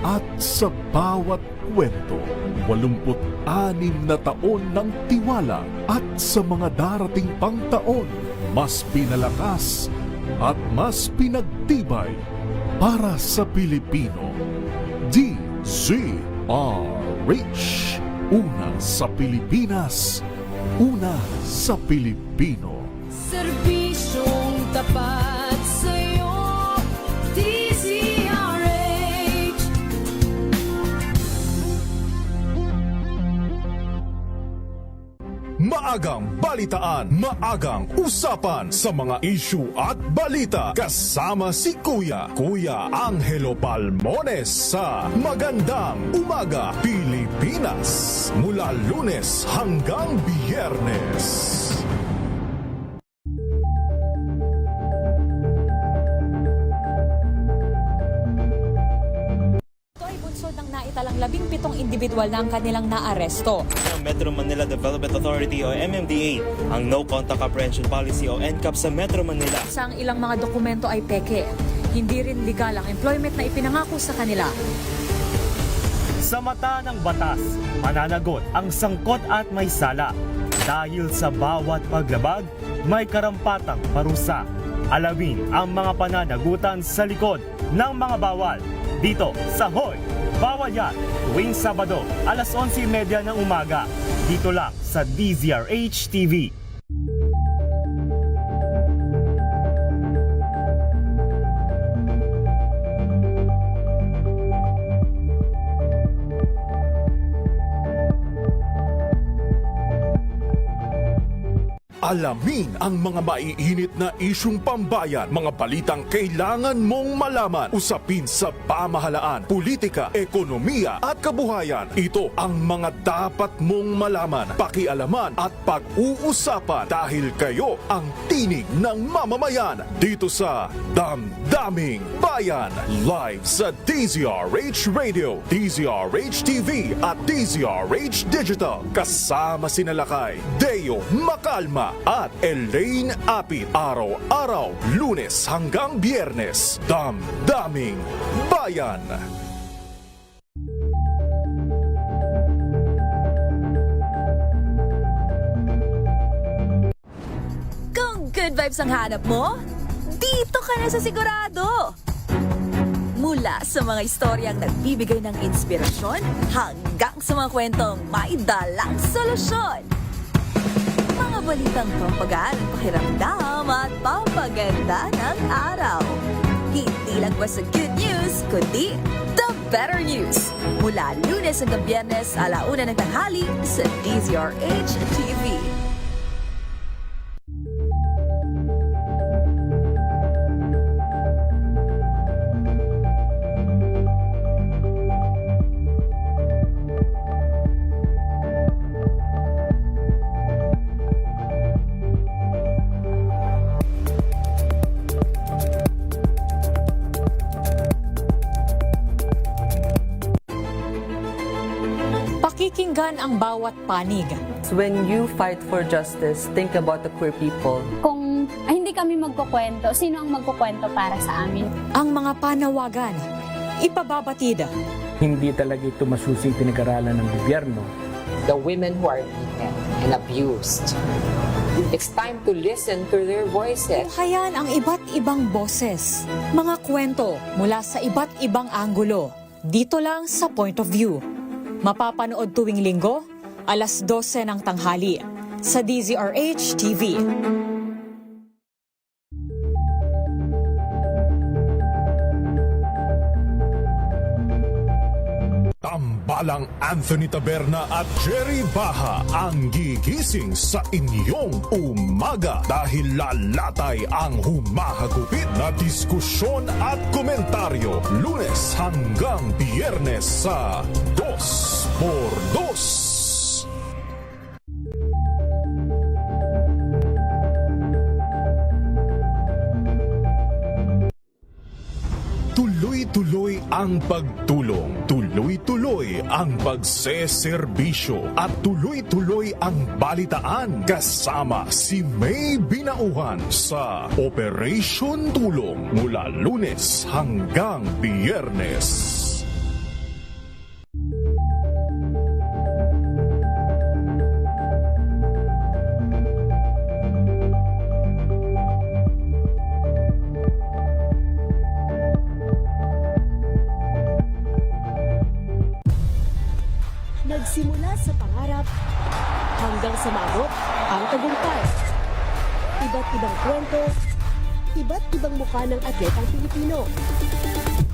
At sa bawat kwento, 86 na taon ng tiwala at sa mga darating pang taon, mas pinalakas at mas pinagtibay para sa Pilipino. DZRH. Una sa Pilipinas, una sa Pilipino. Serbisyong tapat sa'yo, DZRH. Maagang balitaan, maagang usapan sa mga issue at balita. Kasama si Kuya Angelo Palmones sa Magandang Umaga Pilipinas. Mula Lunes hanggang Biyernes. Ng naitalang 17 individual na ang kanilang naaresto. Ng Metro Manila Development Authority o MMDA ang No Contact Apprehension Policy o NCAP sa Metro Manila. Sa ilang mga dokumento ay peke. Hindi rin legal ang employment na ipinangako sa kanila. Sa mata ng batas, mananagot ang sangkot at may sala. Dahil sa bawat paglabag, may karampatang parusa. Alamin ang mga pananagutan sa likod ng mga bawal. Dito sa Hoy! Bawal Yan! Tuwing Sabado, alas 11:30 ng umaga. Dito lang sa DZRH TV. Alamin ang mga maiinit na isyung pambayan, mga balitang kailangan mong malaman, usapin sa pamahalaan, politika, ekonomiya at kabuhayan. Ito ang mga dapat mong malaman, pakialaman at pag-uusapan dahil kayo ang tinig ng mamamayan dito sa Damdaming Bayan. Live sa DZRH Radio, DZRH TV at DZRH Digital. Kasama sinalakay Deo Macalma at Elaine Apit. Araw-araw, Lunes hanggang Biyernes. Damdaming Bayan. Kung good vibes ang hanap mo, dito ka na sa sigurado! Mula sa mga istoryang nagbibigay ng inspirasyon hanggang sa mga kwentong may dalang solusyon. Mga balitang pampagaan ang pakiramdam at pampaganda ng araw. Hindi lang ba sa good news, kundi the better news. Mula Lunes hanggang Biyernes, 1:00 ng tanghali sa DZRH TV. Pakikinggan ang bawat panig. When you fight for justice, think about the queer people. Kung hindi kami magkukwento, sino ang magkukwento para sa amin? Ang mga panawagan, ipababatid. Hindi talaga ito masusing pinag-aralan ng gobyerno. The women who are beaten and abused. It's time to listen to their voices. Buhayan ang iba't ibang boses. Mga kwento mula sa iba't ibang anggulo. Dito lang sa Point of View. Mapapanood tuwing linggo, alas 12 ng tanghali sa DZRH TV. Tambalang Anthony Taberna at Jerry Baha ang gigising sa inyong umaga dahil lalatay ang humahagupit na diskusyon at komentaryo Lunes hanggang Biyernes sa 2x2. Tuloy-tuloy ang pagtulong, tuloy-tuloy ang pagseserbisyo at tuloy-tuloy ang balitaan kasama si May Binauhan sa Operation Tulong mula Lunes hanggang Biyernes. Magsimula sa pangarap hanggang sa maabot ang tagumpay. Iba't ibang kwento, iba't ibang mukha ng atletang Pilipino.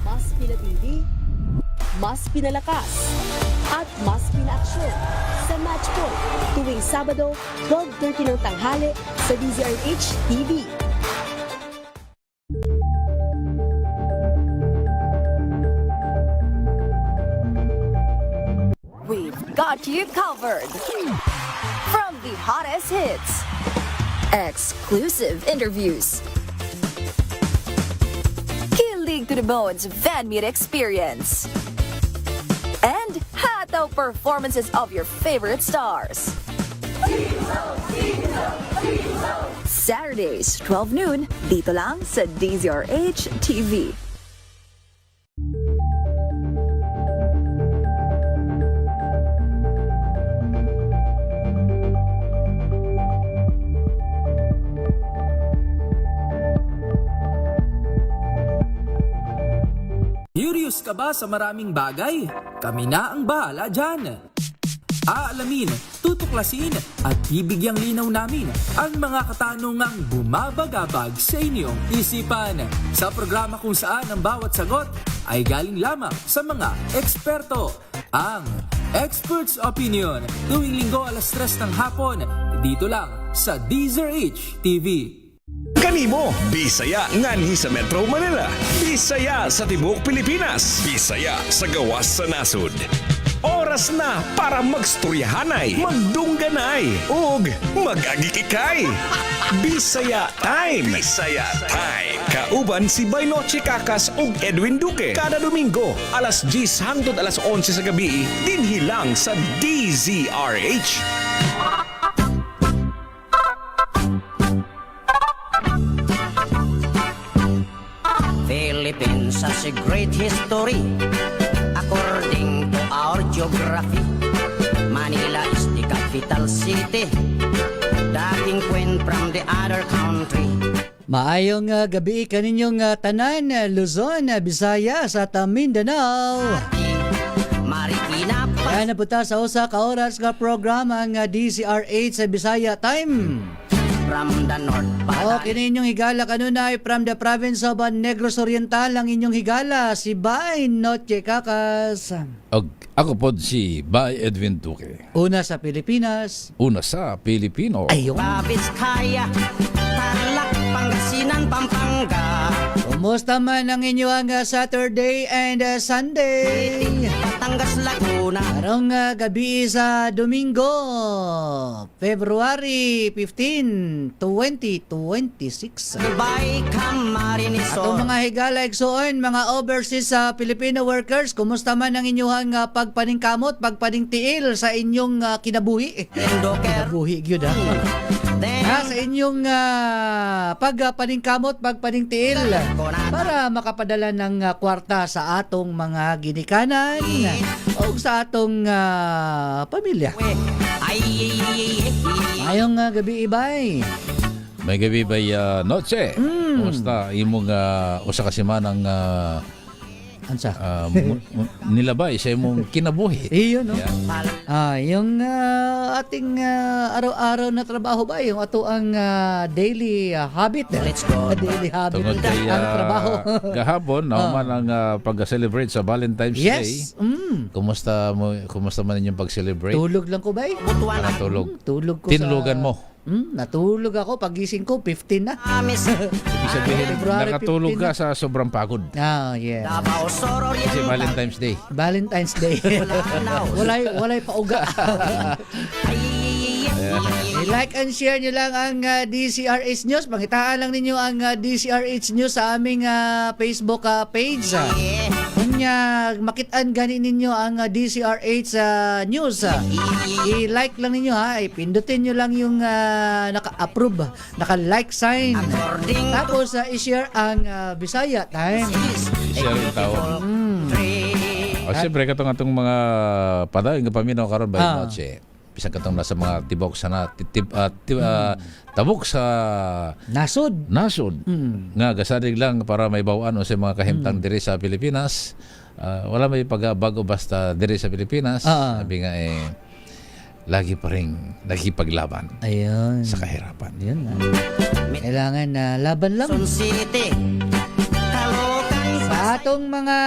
Mas pinatindi, mas pinalakas, at mas pinaaksyon sa Match Point tuwing Sabado, 12:30 ng tanghali sa DZRH TV. We've got you covered. From the hottest hits, exclusive interviews, kilig to the bones fan meet experience, and hataw performances of your favorite stars. Saturdays, 12 noon, dito lang sa DZRH TV. Curious ka ba sa maraming bagay? Kami na ang bahala dyan. Aalamin, tutuklasin at bibigyang linaw namin ang mga katanungang bumabagabag sa inyong isipan. Sa programa kung saan ang bawat sagot ay galing lamang sa mga eksperto. Ang Expert's Opinion tuwing linggo alas 3 ng hapon dito lang sa DZRH TV. Kanimo, Bisaya ngani sa Metro Manila, Bisaya sa Tibuok Pilipinas, Bisaya sa gawas sa nasud. Oras na para magstoryahanay, magdungganay, ug mag-agikikay. Bisaya Time. Bisaya Time. Kauban si Baynoche Kakas ug Edwin Duque. Kada Domingo, alas 10 hangtod alas 11 sa gabi, dinhi lang sa DZRH. Philippines has a great history according to our geography. Manila is the capital city, dating queen from the other country. Maayong gabi kaninyong tanan, Luzon, Visayas at Mindanao. Marikina Kaya na puta sa usa ka oras nga programa ang DZRH sa Bisaya Time. From the north, kininyong higala kanunay from the province of Negros Oriental ang inyong higala si Baynoche Kakas. Ako po si Bay Edwin Duque. Una sa Pilipinas. Una sa Pilipino. Ayun. Babiskaya, Tarlac, Pangasinan, Pampanga. Kumusta man ang inyong Saturday and Sunday? Batangas, Laguna. Karong gabi sa Domingo, February 15, 2026. Bay, Camarines Sur. Atong mga higala igsoon, mga overseas Filipino workers, kumusta man ang inyong pagpaningkamot, pagpaningtiil sa inyong kinabuhi? Kinabuhi gyud sa inyong pagpaningkamot, pagpaningtiil para makapadala ng kwarta sa atong mga ginikanan o sa atong pamilya. Ngayong gabi, Ibay. May gabi ba Noche? Kumusta imong usa ka semanang ansa nilabay sa imong kinabuhi? Iyon, no? Yung ating araw-araw na trabaho ba? Yung ato ang daily habit. Let's go. Daily habit Tungod kay ang trabaho. gahapon, nauman ang pag-celebrate sa Valentine's Day. Yes. Kumusta man inyong pag-celebrate? Tulog lang ko ba? Tulog. Tulog ko Tinulugan mo? Natulog ako. Pagising ko, 15 na. Ibig sabihin, nakatulog ka sa sobrang pagod. Yeah. Kasi Valentine's Day. Valentine's Day. walay pauga. I-like and share nyo lang ang DZRH News. Pangitaan lang ninyo ang DZRH News sa aming Facebook page. Kung makitaan gani ninyo ang DZRH News, i-like lang ninyo ipindutin nyo lang yung naka-approve, naka-like sign. Tapos i-share ang Bisaya Time. I-share yung tao. Siyempre, katong mga padayon nga paminaw karon ba noche. Bisan katong nasa mga tibok sana tabok sa nasod nga gasadig lang para may bawaan sa mga kahimtang diri sa Pilipinas wala may pagbago basta diri sa Pilipinas. Sabi nga lagi pa rin nakikipaglaban Ayun. sa kahirapan. Yun nga. Kailangan na laban lang. Sa atong mga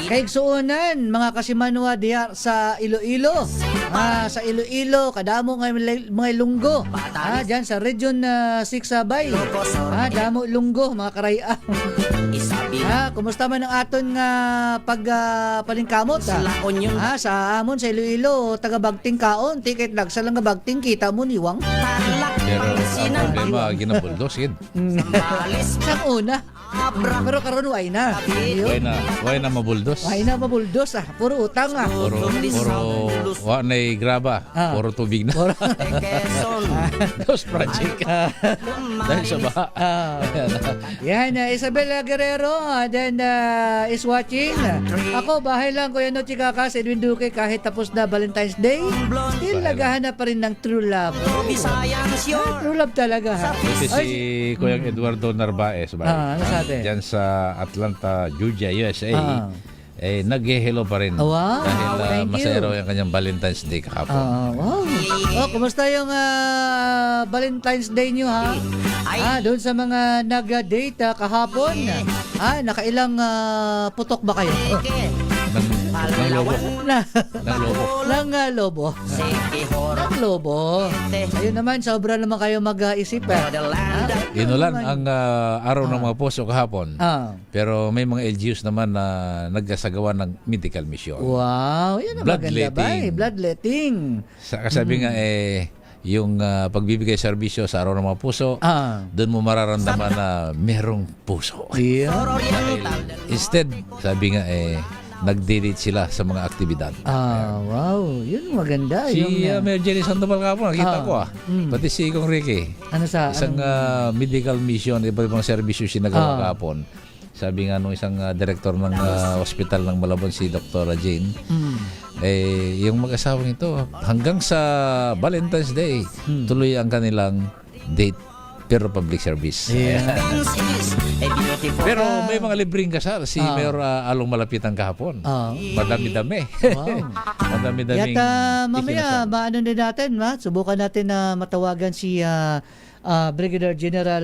kaigsuonan, mga kasimanwa diya sa Iloilo. Sa Iloilo, kadamo nga mga lunggo. Diyan sa Region 6 Sabay. Damo lunggo, mga karaya. Kumusta man ang aton nga pagpalingkamot? Sa amon sa Iloilo, taga-bagting kaon, tiket nagsa lang nga bagting kita mo niwang. Pero ang problema, ginabuldos yun. Sa una. Pero karon way na. Way na mabuldos. Way na mabuldos Puro utang Puro wa na graba. Puro tubig na. Dos project. Dahil sa baha. Yan, Isabel Guerrero then is watching. Ako, bahay lang Kuya No Chikakas, Edwin Duque, kahit tapos na Valentine's Day, still naghahanap pa rin ng true love. True love talaga Ito si Kuya Eduardo Narvaez. Ano sabi? Diyan sa Atlanta, Georgia, USA. Nag-hello pa rin. Wow, dahil thank you. masaya raw yung kanyang Valentine's Day kahapon. Wow. Kumusta yung Valentine's Day nyo doon sa mga nag-date kahapon? Nakailang putok ba kayo? Nang lobo. Nang lobo. Nang lobo. Ayun naman, sobra naman kayo mag-isip. Inulan ang araw ng mga puso kahapon. Pero may mga LGUs naman na nagsagawa ng medical mission. Wow, yun ang maganda ba? Bloodletting. Kasabi nga yung pagbibigay serbisyo sa araw ng mga puso, doon mo mararamdaman na merong puso. Dahil instead, sabi nga nagdedate sila sa mga aktibidad. Wow, yun maganda. Si Mayor Jenny Sandoval kapon, nakita ko pati si Kong Ricky. Isang medical mission, iba't ibang serbisyo sinagawa kapon. Sabi nga nung isang director ng hospital ng Malabon, si Dr. Jane, yung mag-asawang ito, hanggang sa Valentine's Day, tuloy ang kanilang date pero public service. Pero may mga libreng kasal. Si Mayor Along Malapitan kahapon. Madami-dami. Madami-daming mamaya, maano din natin, subukan natin na matawagan si Brigadier General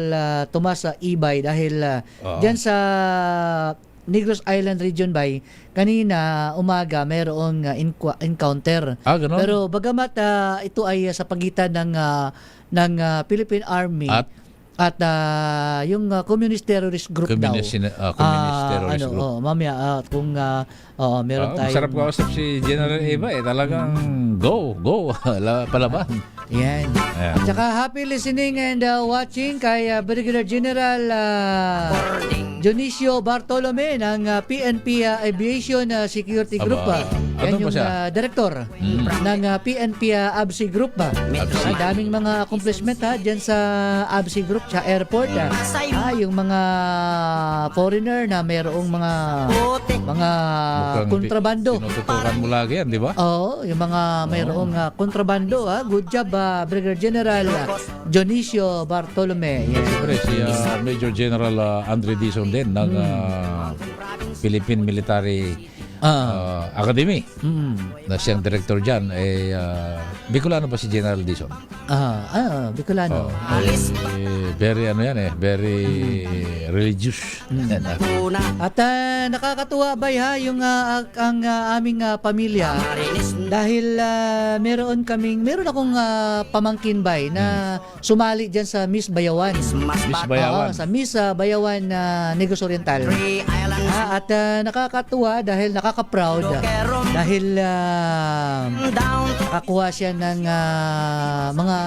Tomas Ibay dahil dyan sa Negros Island Region by kanina umaga mayroong encounter. Ganun? Pero bagamat ito ay sa pagitan ng Philippine Army at yung Communist Terrorist Group Communist Terrorist Group. Mamaya kung meron tayong... Masarap kausap si General Ibay. Talagang go, palaban. Yan. At saka happy listening and watching kay Brigadier General Dionisio Bartolome ng PNP Aviation Security Group. Yan yung director ng PNP ABSI Group. Ang daming mga accomplishment dyan sa ABSI Group sa airport. Yung mga foreigner na mayroong mga kontrabando. Tinututukan mo lagi yan, di ba? Oo, yung mga mayroong kontrabando. Good job, Brigadier General Dionisio Bartolome. Siyempre, si Major General Andre Dizon din ng Philippine Military Academy na siyang director dyan. Bicolano ba si General Dizon? Bicolano. Very very religious. At nakakatuwa ba yung ang aming pamilya dahil meron akong pamangkin bay na sumali dyan sa Miss Bayawan. Miss Bayawan. Sa Miss Bayawan Negros Oriental. At nakakatuwa dahil nakaka-proud dahil nakakuha siya ng mga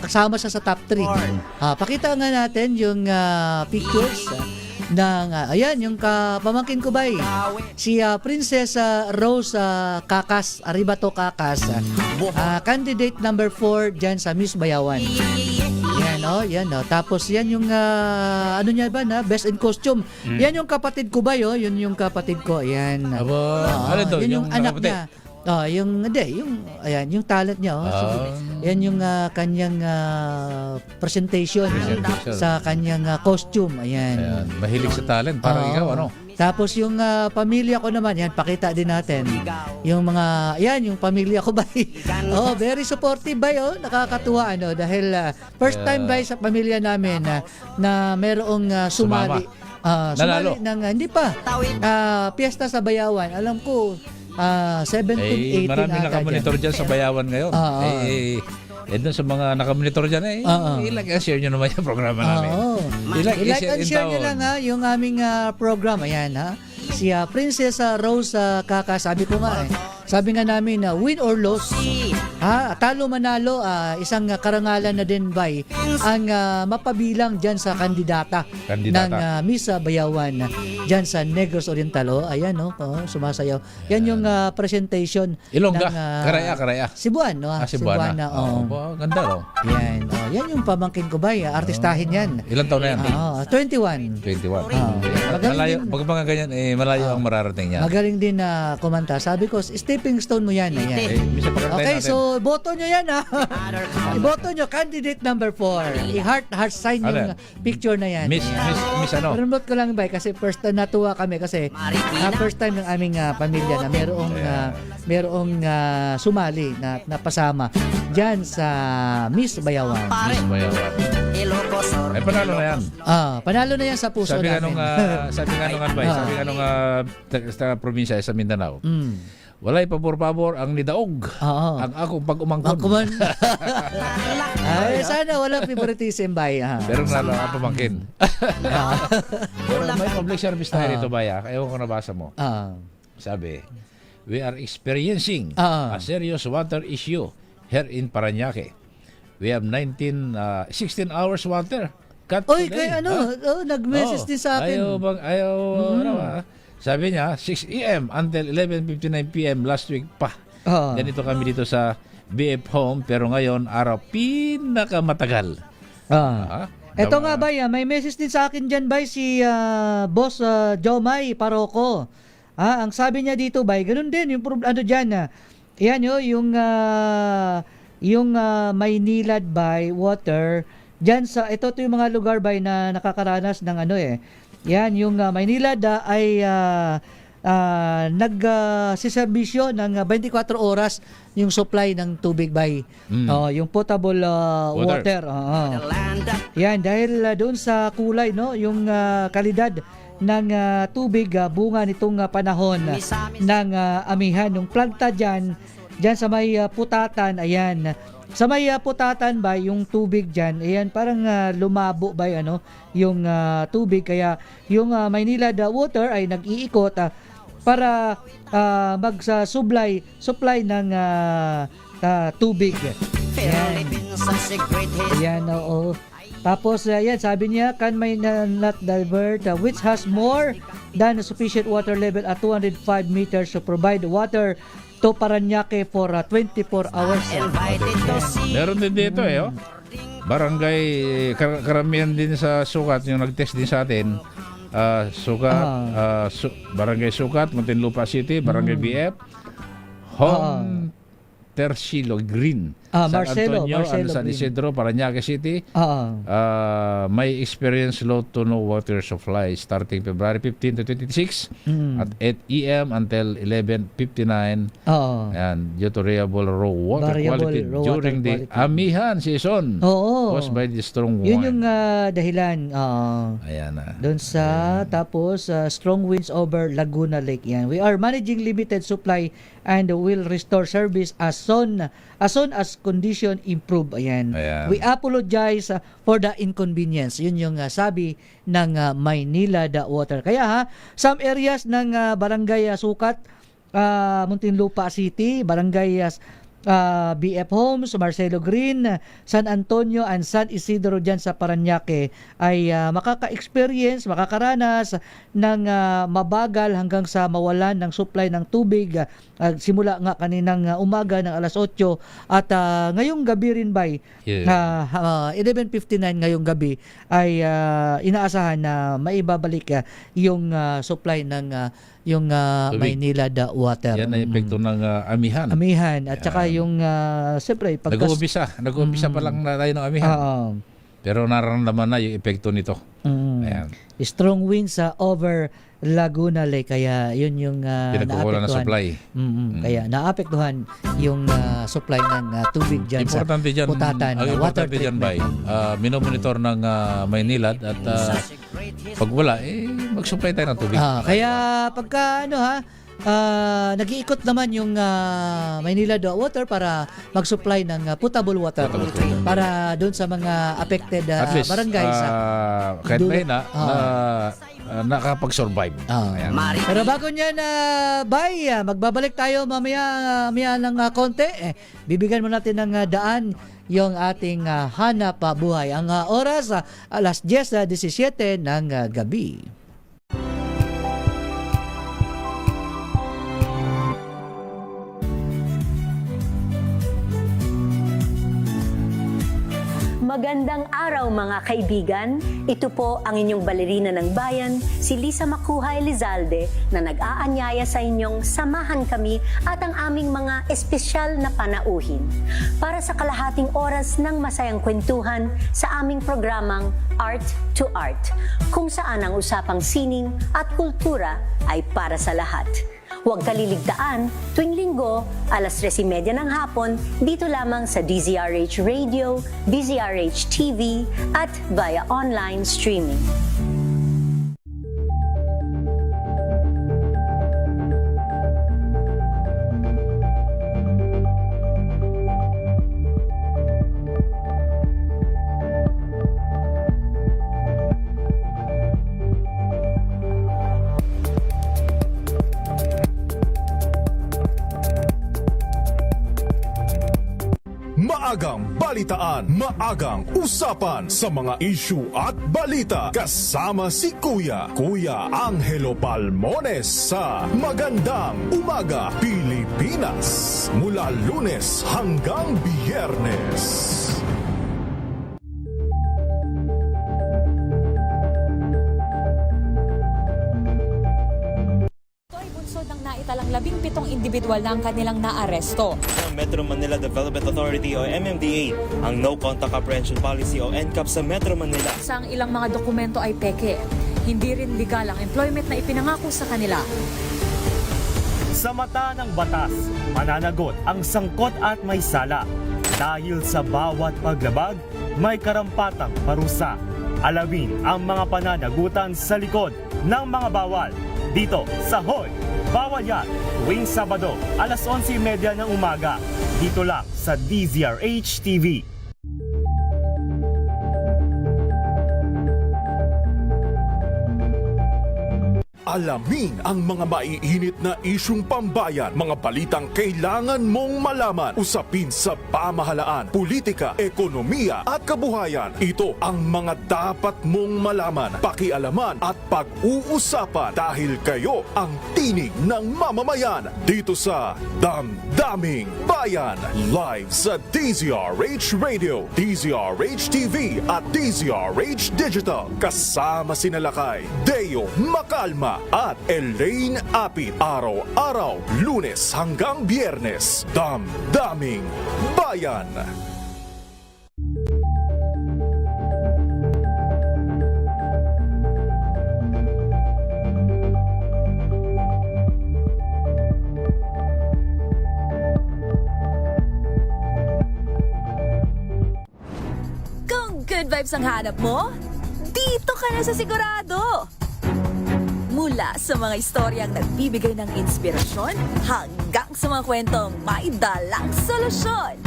kasama siya sa top 3. Pakita nga natin yung pictures ng ayan yung pamangkin ko bay si Princess Rose Kakas Aribato Kakas, candidate number 4 dyan sa Miss Bayawan. Yan tapos yan yung ano niya ba na best in costume. Yan yung kapatid ko ba yun yung kapatid ko. Yan. Ano to? Yan yung anak niya. Yung talent niya. Yan yung kanyang presentation sa kanyang costume. Ayan. Mahilig sa talent. Parang ikaw, ano? Tapos yung pamilya ko naman, yan, pakita din natin. Yung mga, yan, yung pamilya ko ba? Oh, very supportive ba? Oh, nakakatuwa, ano, dahil first time ba sa pamilya namin na merong sumali. Sumali ng, hindi pa, piyesta sa Bayawan. Alam ko, 17, 18 marami nakamonitor dyan sa Bayawan ngayon. Doon sa mga nakamonitor dyan, i-like and share nyo naman yung programa namin. I-like and share nyo lang yung aming program. Ayan, ha? Si Princess Rose Kaka, sabi ko nga sabi nga namin na win or lose, talo manalo, isang karangalan na din ba ang mapabilang dyan sa kandidata. Ng Miss Bayawan dyan sa Negros Oriental. Ayan, sumasayaw. Yan yung presentation Ilongga, ng Karaya. Cebuan, no? Cebuan. Ganda, no? Yan, yan yung pamangkin ko ba, artistahin yan. Ilang taon na yan? 21. Malayo, pag mga ganyan, malayo ang mararating niya. Magaling din na kumanta. Sabi ko, stepping stone mo yan. Okay, so boto nyo yan, ha? Iboto nyo, candidate number 4. I-heart sign yung picture na yan. Miss ano? Promote ko lang ba, kasi first natuwa kami kasi first time ng aming pamilya na merong sumali na napasama dyan sa Miss Bayawan. Panalo na yan. Panalo na yan sa puso namin. Sabi nga nung sa probinsya sa Mindanao. Walay pabor-pabor ang nidaog. Ang akong pag-umangkon. Ay, sana walang favoritism ba? Pero nalo ang pamangkin. Pero may public service tayo rito ba? Ewan ko nabasa mo. Sabi, we are experiencing a serious water issue here in Parañaque. We have 16 hours water cut Oy, today. kay nag-message din sa akin. Ayaw, sabi niya, 6 a.m. until 11:59 p.m. last week pa. Ganito kami dito sa BF Home, pero ngayon, araw pinakamatagal. Ito nga ba, may message din sa akin dyan ba si Boss Jomay Paroko. Ang sabi niya dito ba, ganun din, yung dyan, yan yung Maynilad by water, dyan sa, ito yung mga lugar ba na nakakaranas ng yan, yung Maynilad ay nagsiservisyo ng 24 oras yung supply ng tubig by yung potable water. Yan, dahil doon sa kulay, no, yung kalidad ng tubig, bunga nitong panahon ng amihan, yung planta dyan sa may putatan, ayan. Sa may putatan ba yung tubig diyan, ayan, parang lumabo ba yung tubig, kaya yung Maynilad water ay nag-iikot para mag-supply ng tubig. Ayan, oo. Tapos ayan, sabi niya, can Maynilad divert which has more than sufficient water level at 205 meters to provide water to Parañaque for 24 hours. Meron din dito barangay, karamihan din sa Sukat, yung nag-test din sa atin. Barangay Sukat, Muntinlupa City, Barangay BF, Home Tercilo Green, San Antonio, San Isidro, Parañaque City. May experience low to no water supply starting February 15 to 26 at 8 a.m. until 11:59. Ayan, due to variable raw water quality during the amihan season caused by the strong wind. Yun yung dahilan. Ayan na. Doon sa, tapos strong winds over Laguna Lake. Yan. We are managing limited supply and will restore service as soon as condition improve. Ayan. We apologize for the inconvenience. Yun yung sabi ng Maynilad water. Kaya some areas ng Barangay Sukat, Muntinlupa City, Barangay BF Homes, Marcelo Green, San Antonio, and San Isidro dyan sa Parañaque ay makaka-experience, makakaranas ng mabagal hanggang sa mawalan ng supply ng tubig simula nga kaninang umaga ng alas 8 at ngayong gabi rin ba 11:59 ngayong gabi ay inaasahan na maibabalik yung supply ng yung Maynilad water. Yan ang epekto ng amihan. Amihan. At saka yung, siyempre, nag-uumpisa pa lang na tayo ng amihan. Pero nararamdaman na yung epekto nito. Ayan. Strong winds over Laguna Lake, kaya yun yung Pinagkukulan ng supply. Kaya naapektuhan yung supply ng tubig dyan Importante sa dyan, Putatan. ang Water importante dyan, treatment. Bay, minomonitor ng Maynilad at pag wala, mag-supply tayo ng tubig. Kaya pagka nag-iikot naman yung Maynila Water para mag-supply ng potable water para doon sa mga affected At least, barangays. kahit may nakapag-survive. Ayan. Pero bago niyan, Bay, magbabalik tayo mamaya ng konti. Bibigyan mo natin ng daan yung ating hanap buhay. Ang oras, alas 10:17 ng gabi. Magandang araw mga kaibigan. Ito po ang inyong balerina ng bayan, si Lisa Makuha Elizalde, na nag-aanyaya sa inyong samahan kami at ang aming mga espesyal na panauhin para sa kalahating oras ng masayang kwentuhan sa aming programang Art to Art, kung saan ang usapang sining at kultura ay para sa lahat. Huwag kaliligtaan, tuwing linggo, alas 3:30 ng hapon, dito lamang sa DZRH Radio, DZRH TV, at via online streaming. Maagang balitaan, maagang usapan sa mga issue at balita. Kasama si Kuya Angelo Palmones sa Magandang Umaga Pilipinas. Mula Lunes hanggang Biyernes. Ng naitalang 17 individual na ang kanilang naaresto. Ng Metro Manila Development Authority o MMDA ang No Contact Apprehension Policy o NCAP sa Metro Manila. Sa ang ilang mga dokumento ay peke. Hindi rin legal ang employment na ipinangako sa kanila. Sa mata ng batas, mananagot ang sangkot at may sala. Dahil sa bawat paglabag, may karampatang parusa. Alamin ang mga pananagutan sa likod ng mga bawal. Dito sa Hoy! Bawal Yan, tuwing Sabado, alas 11:30 ng umaga. Dito lang sa DZRH TV. Alamin ang mga maiinit na isyung pambayan, mga balitang kailangan mong malaman, usapin sa pamahalaan, politika, ekonomiya at kabuhayan. Ito ang mga dapat mong malaman, pakialaman at pag-uusapan dahil kayo ang tinig ng mamamayan dito sa Damdaming Bayan. Live sa DZRH Radio, DZRH TV at DZRH Digital. Kasama sina Lakay, Deo Macalma at Elaine Apit. Araw-araw, Lunes hanggang Biyernes. Damdaming Bayan. Kung good vibes ang hanap mo, dito ka na sa sigurado. Mula sa mga istoryang nagbibigay ng inspirasyon hanggang sa mga kwentong may dalang solusyon.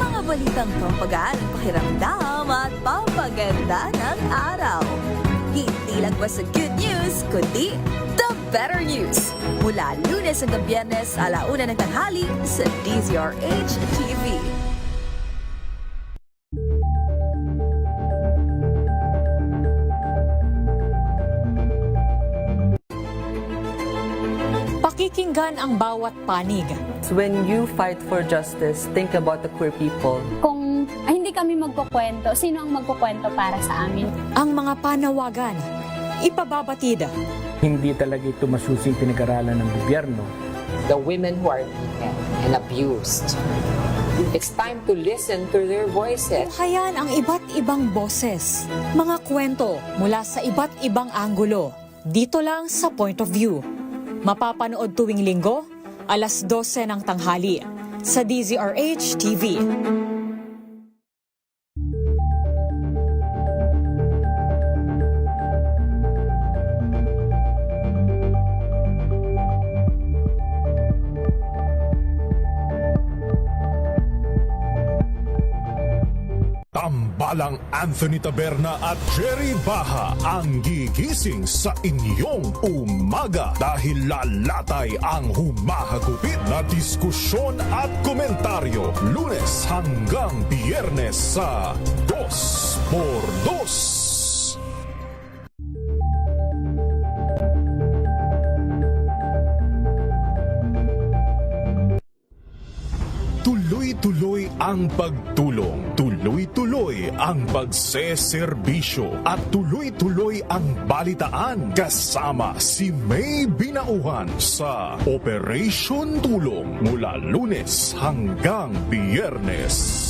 Mga balitang pampagaan ang pakiramdam at pampaganda ng araw. Hindi lang ba sa good news, kundi the better news. Mula Lunes hanggang Biyernes, 1:00 ng tanghali sa DZRH TV. Pakikinggan ang bawat panig. When you fight for justice, think about the queer people. Kung hindi kami magkukwento, sino ang magkukwento para sa amin? Ang mga panawagan, ipababatid. Hindi talaga ito masusing pinag-aralan ng gobyerno. The women who are beaten and abused, It's time to listen to their voices. Tunghayan ang iba't ibang boses, mga kwento mula sa iba't ibang anggulo. Dito lang sa Point of View. Mapapanood tuwing linggo, alas 12 ng tanghali sa DZRH TV. Tambalang Anthony Taberna at Jerry Baha ang gigising sa inyong umaga dahil lalatay ang humahagupit na diskusyon at komentaryo Lunes hanggang Biyernes sa 2x2. Tuloy-tuloy ang pagtulong, tuloy-tuloy ang pagseserbisyo at tuloy-tuloy ang balitaan kasama si May Binauhan sa Operation Tulong mula Lunes hanggang Biyernes.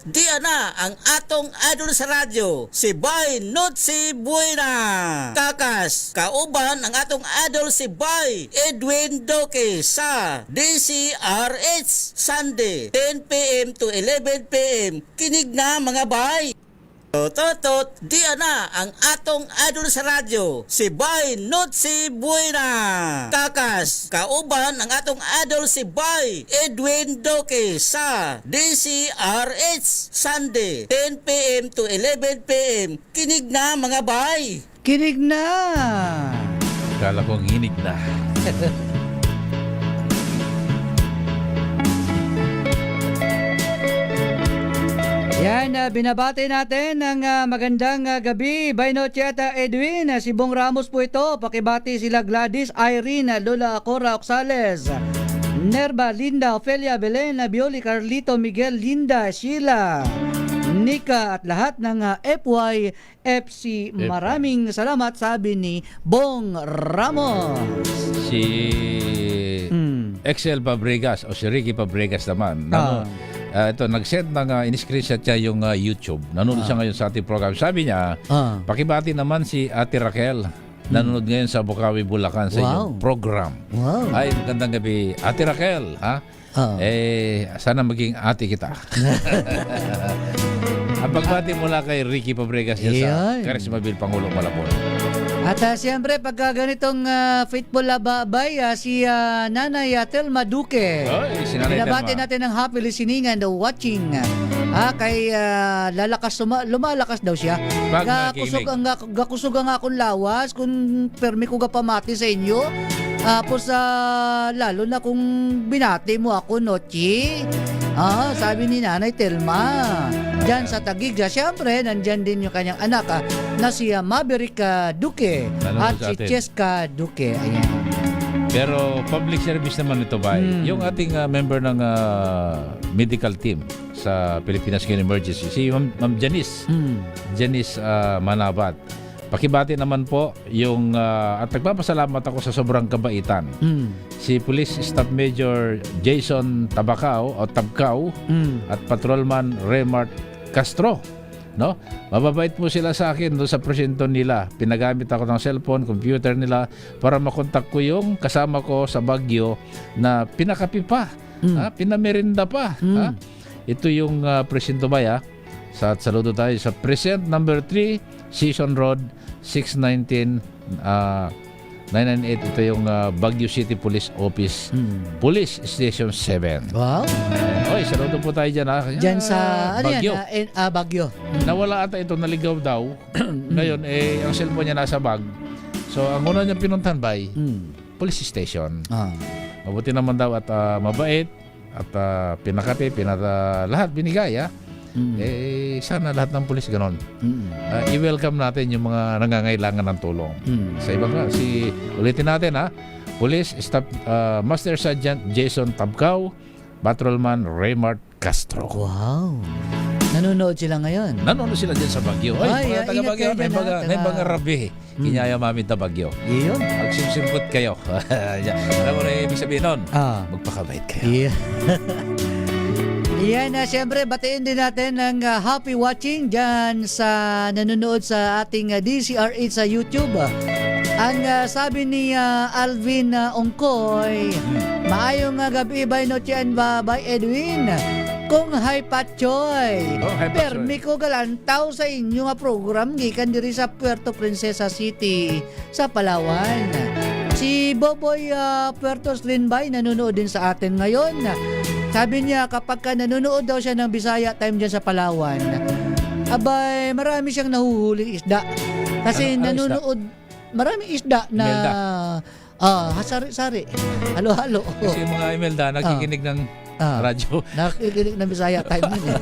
Diyan na ang atong idol sa radyo, si Bay Notsi Buena. Kakas, kauban ang atong idol si Bay Edwin Doke sa DCRH Sunday, 10 p.m. to 11 p.m. Kinig na mga bay. Totot, diyan na ang atong idol sa radyo, si Bay Notsi Buena. Kakas, kauban ang atong idol si Bay Edwin Doke sa DCRH Sunday, 10 p.m. to 11 p.m. Kinig na mga bay. Kinig na! Kala kong hinig na. Yan, binabati natin ng magandang gabi. Baynot Yata Edwin, si Bong Ramos po ito. Pakibati sila Gladys, Irene, Lola Cora Oxales, Nerva, Linda, Ofelia, Belen, Bioli, Carlito, Miguel, Linda, Sheila, Nika at lahat ng FYFC. Maraming salamat, sabi ni Bong Ramos. Si Excel Fabregas o si Ricky Fabregas naman. Ito, nag-send ng in-screenshot niya yung YouTube. Nanonood siya ngayon sa ating program. Sabi niya, pakibati naman si Ate Raquel. Nanonood ngayon sa Bukawi, Bulacan sa inyong program. Ay, magandang gabi. Ate Raquel, ha? Sana maging ate kita. Ang pagbati mula kay Ricky Fabregas niya sa Karismabil Pangulong Malabon. At siyempre, pagka ganitong faithful lababay, si Nanay Telma Duque. Pinabati natin ng happy listening and watching. Kay lumalakas daw siya. Gakusog ang akong lawas kung permi ko pamati sa inyo. Tapos lalo na kung binati mo ako, Nochi. Sabi ni Nanay Telma. Diyan sa Taguig, siyempre, nandyan din yung kanyang anak na si Maverick Duque at si Cheska Duque. Ayan. Pero public service naman ito ba? Yung ating member ng medical team sa Pilipinas Community Emergency, si Ma'am Janice. Janice Manabat. Pakibati naman po yung at nagpapasalamat ako sa sobrang kabaitan. Si Police Staff Major Jason Tabacao at Patrolman Remart Castro. No? Mababait po sila sa akin doon sa presinto nila. Pinagamit ako ng cellphone, computer nila para makontak ko yung kasama ko sa Baguio na pinakapi pa, pinamerinda pa. Ito yung presinto ba? Saludo tayo sa Precinct number 3, Season Road, 619 998. Ito yung Baguio City Police Office, Police Station 7. Wow. Oy, saludo po tayo dyan. Dyan sa Baguio. Baguio. Nawala ata ito, naligaw daw. Ngayon, ang cellphone niya nasa bag. So, ang una niya pinuntahan Police Station. Mabuti naman daw at mabait at pinakape, lahat binigay. Sana lahat ng pulis ganon. I-welcome natin yung mga nangangailangan ng tulong. Sa iba nga, ulitin natin Police Staff Master Sergeant Jason Tabcao, Patrolman Raymart Castro. Wow. Nanonood sila ngayon. Nanonood sila dyan sa Bagyo. Ay, Mga taga ingat Bagyo, kayo dyan, may mga rabi. Kinyaya mami ta Bagyo. Iyon. Magsimpot kayo. Alam mo na ibig sabihin nun? Magpakabait kayo. Yeah. Yan, siyempre, batiin din natin ng happy watching dyan sa nanonood sa ating DCR8 sa YouTube. Ang sabi ni Alvin Ongkoy, maayong gabi, by Noche and by Edwin. Kung hi Patchoy, permi ko galantaw sa inyo nga program gikan diri sa Puerto Princesa City sa Palawan. Si Boboy Puerto Slinbay nanonood din sa atin ngayon. Sabi niya kapag ka nanonood daw siya ng Bisaya Time dyan sa Palawan, abay marami siyang nahuhuling isda. Kasi nanonood, maraming isda na sari-sari, halo-halo. Kasi yung mga Imelda nakikinig ng radyo. Nakikinig ng Bisaya Time yun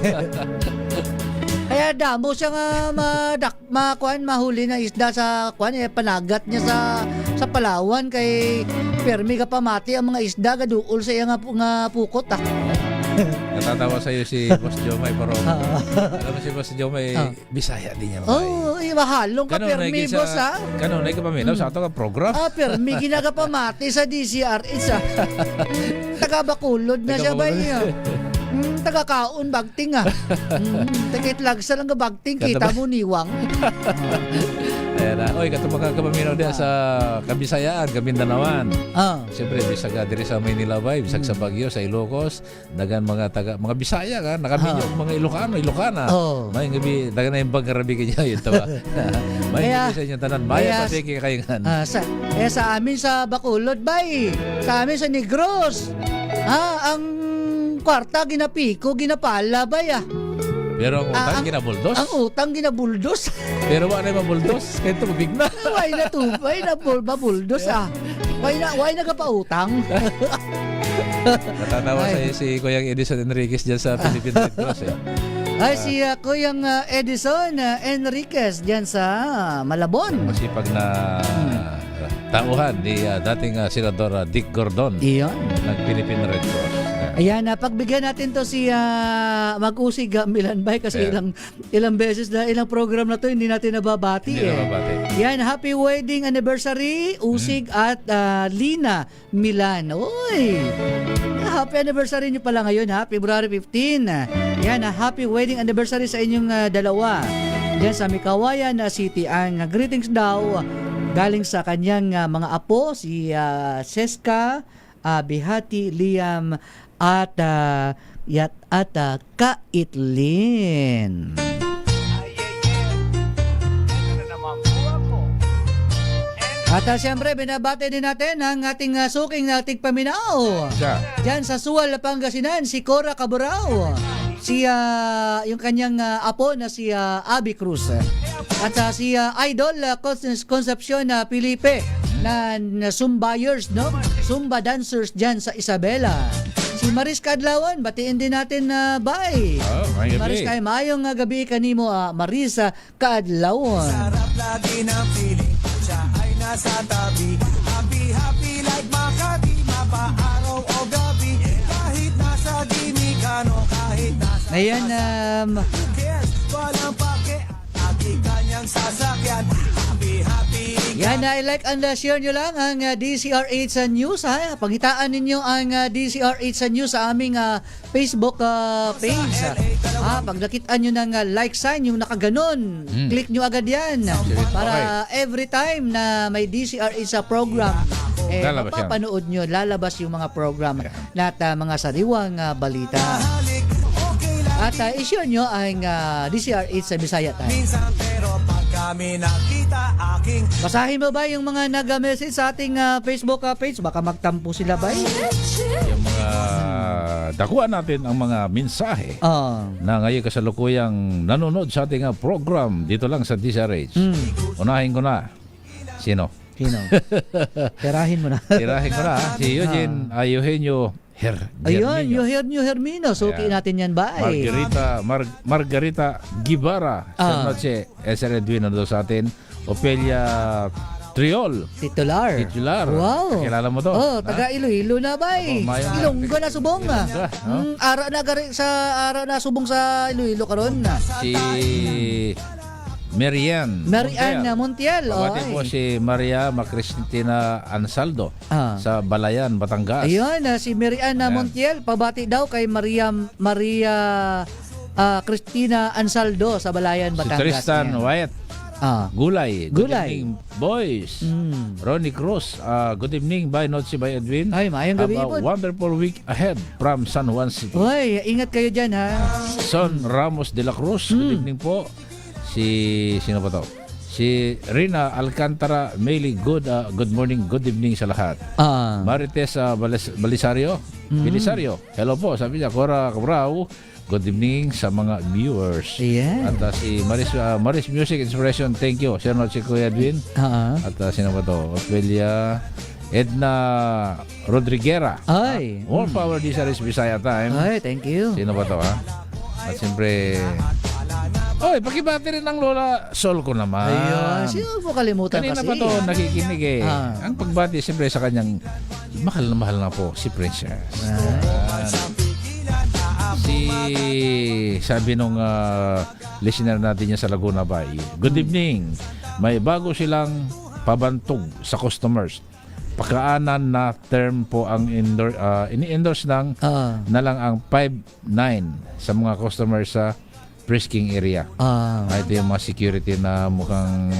Kaya damo siya nga mahuli na isda sa panagat niya sa Palawan kay permi ka pamati ang mga isda gaduol sa iya nga pukot Natatawa sa'yo si Boss Jomay pero alam mo si Boss Jomay Bisaya din niya. Mahalong ka permi boss Kanon na ikapaminaw sa ato ka program. Permi ginaga pamati sa DCR1 taga Bacolod na siya ba niya. Taga-kaon bagting Takitlag sa lang bagting kita mo niwang. Ayan na. Oy, kato magkakapaminaw din sa Kabisayaan, Kabindanawan. Siyempre, bisag diri sa Maynila Bay, bisag sa Baguio, sa Ilocos, dagan mga Bisaya ka, nakaminyo mga Ilocana. May gabi, dagan na yung bagarabi kanya yun, tawa. May gabi sa inyong tanan. Maya pasiki kayo nga. Sa amin sa Bacolod Bay, sa amin sa Negros, ang kwarta ginapiko, ginapala ba Pero ang utang ginabuldos? Ang utang ginabuldos. Pero wala na mabuldos? Kaya tumubig na. Why na mabuldos Why na ka pa utang? Natatawa sa'yo si Kuyang Edison Enriquez dyan sa Philippine Red Cross Ay, si Kuyang Edison Enriquez dyan sa Malabon. Masipag na tauhan ni dating Senador Dick Gordon ng Philippine Red Cross. Ayan, pagbigyan natin to si Mag-usig Milanbay kasi ilang beses na ilang program na to hindi natin nababati. Yan, happy wedding anniversary Usig at Lina Milan. Oy! Happy anniversary nyo pala ngayon February 15. Yan, happy wedding anniversary sa inyong dalawa. Yan sa Mikawayan City. Ang greetings daw galing sa kanyang mga apo si Seska, Bihati, Liam at Kaitlin. At siyempre, binabati din natin ang ating suking nating paminaw. Diyan sa Sual, Pangasinan, si Cora Caburao. Si yung kanyang apo na si Abby Cruz. At si Idol Concepcion Felipe na Zumbayers, no? Zumba dancers diyan sa Isabela. Si Maris Kadlawan, batiin din natin na bye. Maris kay maayong gabi kanimo Marisa Kadlawan. Sarap lagi ng feeling siya ay nasa tabi. Happy like Makati, mapaaraw o gabi. Kahit nasa Dominicano, kahit nasa Ayan, walang pake, lagi kanyang sasakyan. Happy yan, I-like and share nyo lang ang DCR8 sa news Pangitaan ninyo ang DCR8 sa news sa aming Facebook page pag nakitaan nyo ng like sign yung nakaganon, click nyo agad yan para every time na may DCR8 sa program mapapanood nyo, lalabas yung mga program at mga sariwang balita. At i-share nyo ang DCR8 sa Bisaya Time. Basahin mo ba yung mga nag-message sa ating Facebook page? Baka magtampo sila ba? Yung mga dakuan natin ang mga mensahe na ngayon kasalukuyang nanonood sa ating program dito lang sa DCRH. Unahin ko na. Sino? Tirahin mo na. Tirahin ko na. Si Eugene Eugenio Ayun, Eugenio Hermino. Suki natin yan ba? Margarita Gibara. Sa noche, SR Edwin nando sa atin. Opelia Triol. Titular. Wow. Kilala mo to? Oh, taga Iloilo na ba eh. Ilonggo na subong. Ara na subong sa Iloilo karon na. Si Marian Montiel. Pabati po si Maria Macristina Ansaldo sa Balayan, Batangas. Ayun, si Marian Montiel. Pabati daw kay Maria Cristina Ansaldo sa Balayan, Batangas. Si Tristan Wyatt. Gulay. Good evening, boys. Ronnie Cruz. Good evening, by Notsi, by Edwin. Ay, mayang gabi po. Wonderful week ahead from San Juan City. Uy, ingat kayo dyan, ha? Son Ramos de la Cruz. Good evening po. Sino pa to? Si Rina Alcantara Meli, good morning, good evening sa lahat. Marites Belisario. Hello po, sabi niya, Cora Cabrao. Good evening sa mga viewers. Yeah. At si Maris Music Inspiration, thank you. Sir Noche Kuya Edwin. At sino ba to? Ophelia Edna Rodriguera. Ay. More power this is Bisaya time. Ay, thank you. Sino ba to, ha? At siyempre, pakibati rin ang Lola Sol ko naman. Ayun, sino po kalimutan kanina kasi? pa to nakikinig eh. Ang pagbati siyempre sa kanyang mahal na po si Princess. Sabi nung listener natin niya sa Laguna Bay, good evening. May bago silang pabantog sa customers. Pakaanan na term po ang ini-endorse ng na lang ang 5-9 sa mga customers sa Prisking area. Ito yung mga security na mukhang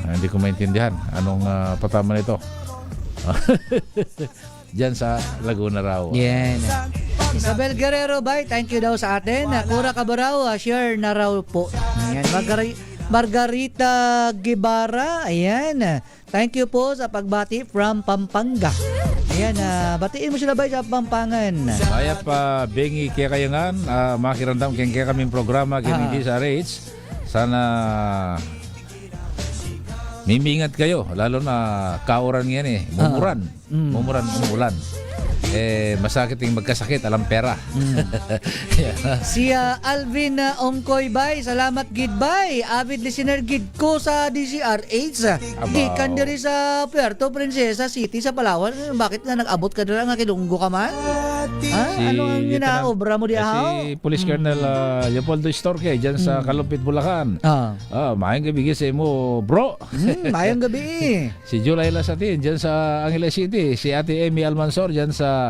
hindi ko maintindihan anong patama nito. Diyan sa Laguna raw. Yan. Isabel Guerrero, bye. Thank you daw sa atin. Cora Cabarao, share na raw po. Ayan. Margarita Guevara, ayan. Thank you po sa pagbati from Pampanga. Ayan, batiin mo sila ba sa Pampangan? Kaya pa bengi kaya kayangan, makirandam kaya kaming programa kaya sa rates. Sana mimingat kayo, lalo na kauran yan eh. Mumuran, umulan. Masakit yung magkasakit, alam pera. Si Alvin Ongkoy bay, salamat gid bay. Avid listener gid ko sa DCRH. Gikan diri sa Puerto Princesa City sa Palawan. Bakit na nag-abot ka dira nga kilunggo ka man? Ano ang ginaobra mo di Si Police Colonel Leopoldo Storque diyan sa Kalumpit, Bulacan. Maayong gabi sa mo, bro. Maayong gabi. Si July Lasatin diyan sa Angeles City. Si Ate Amy Almansor diyan sa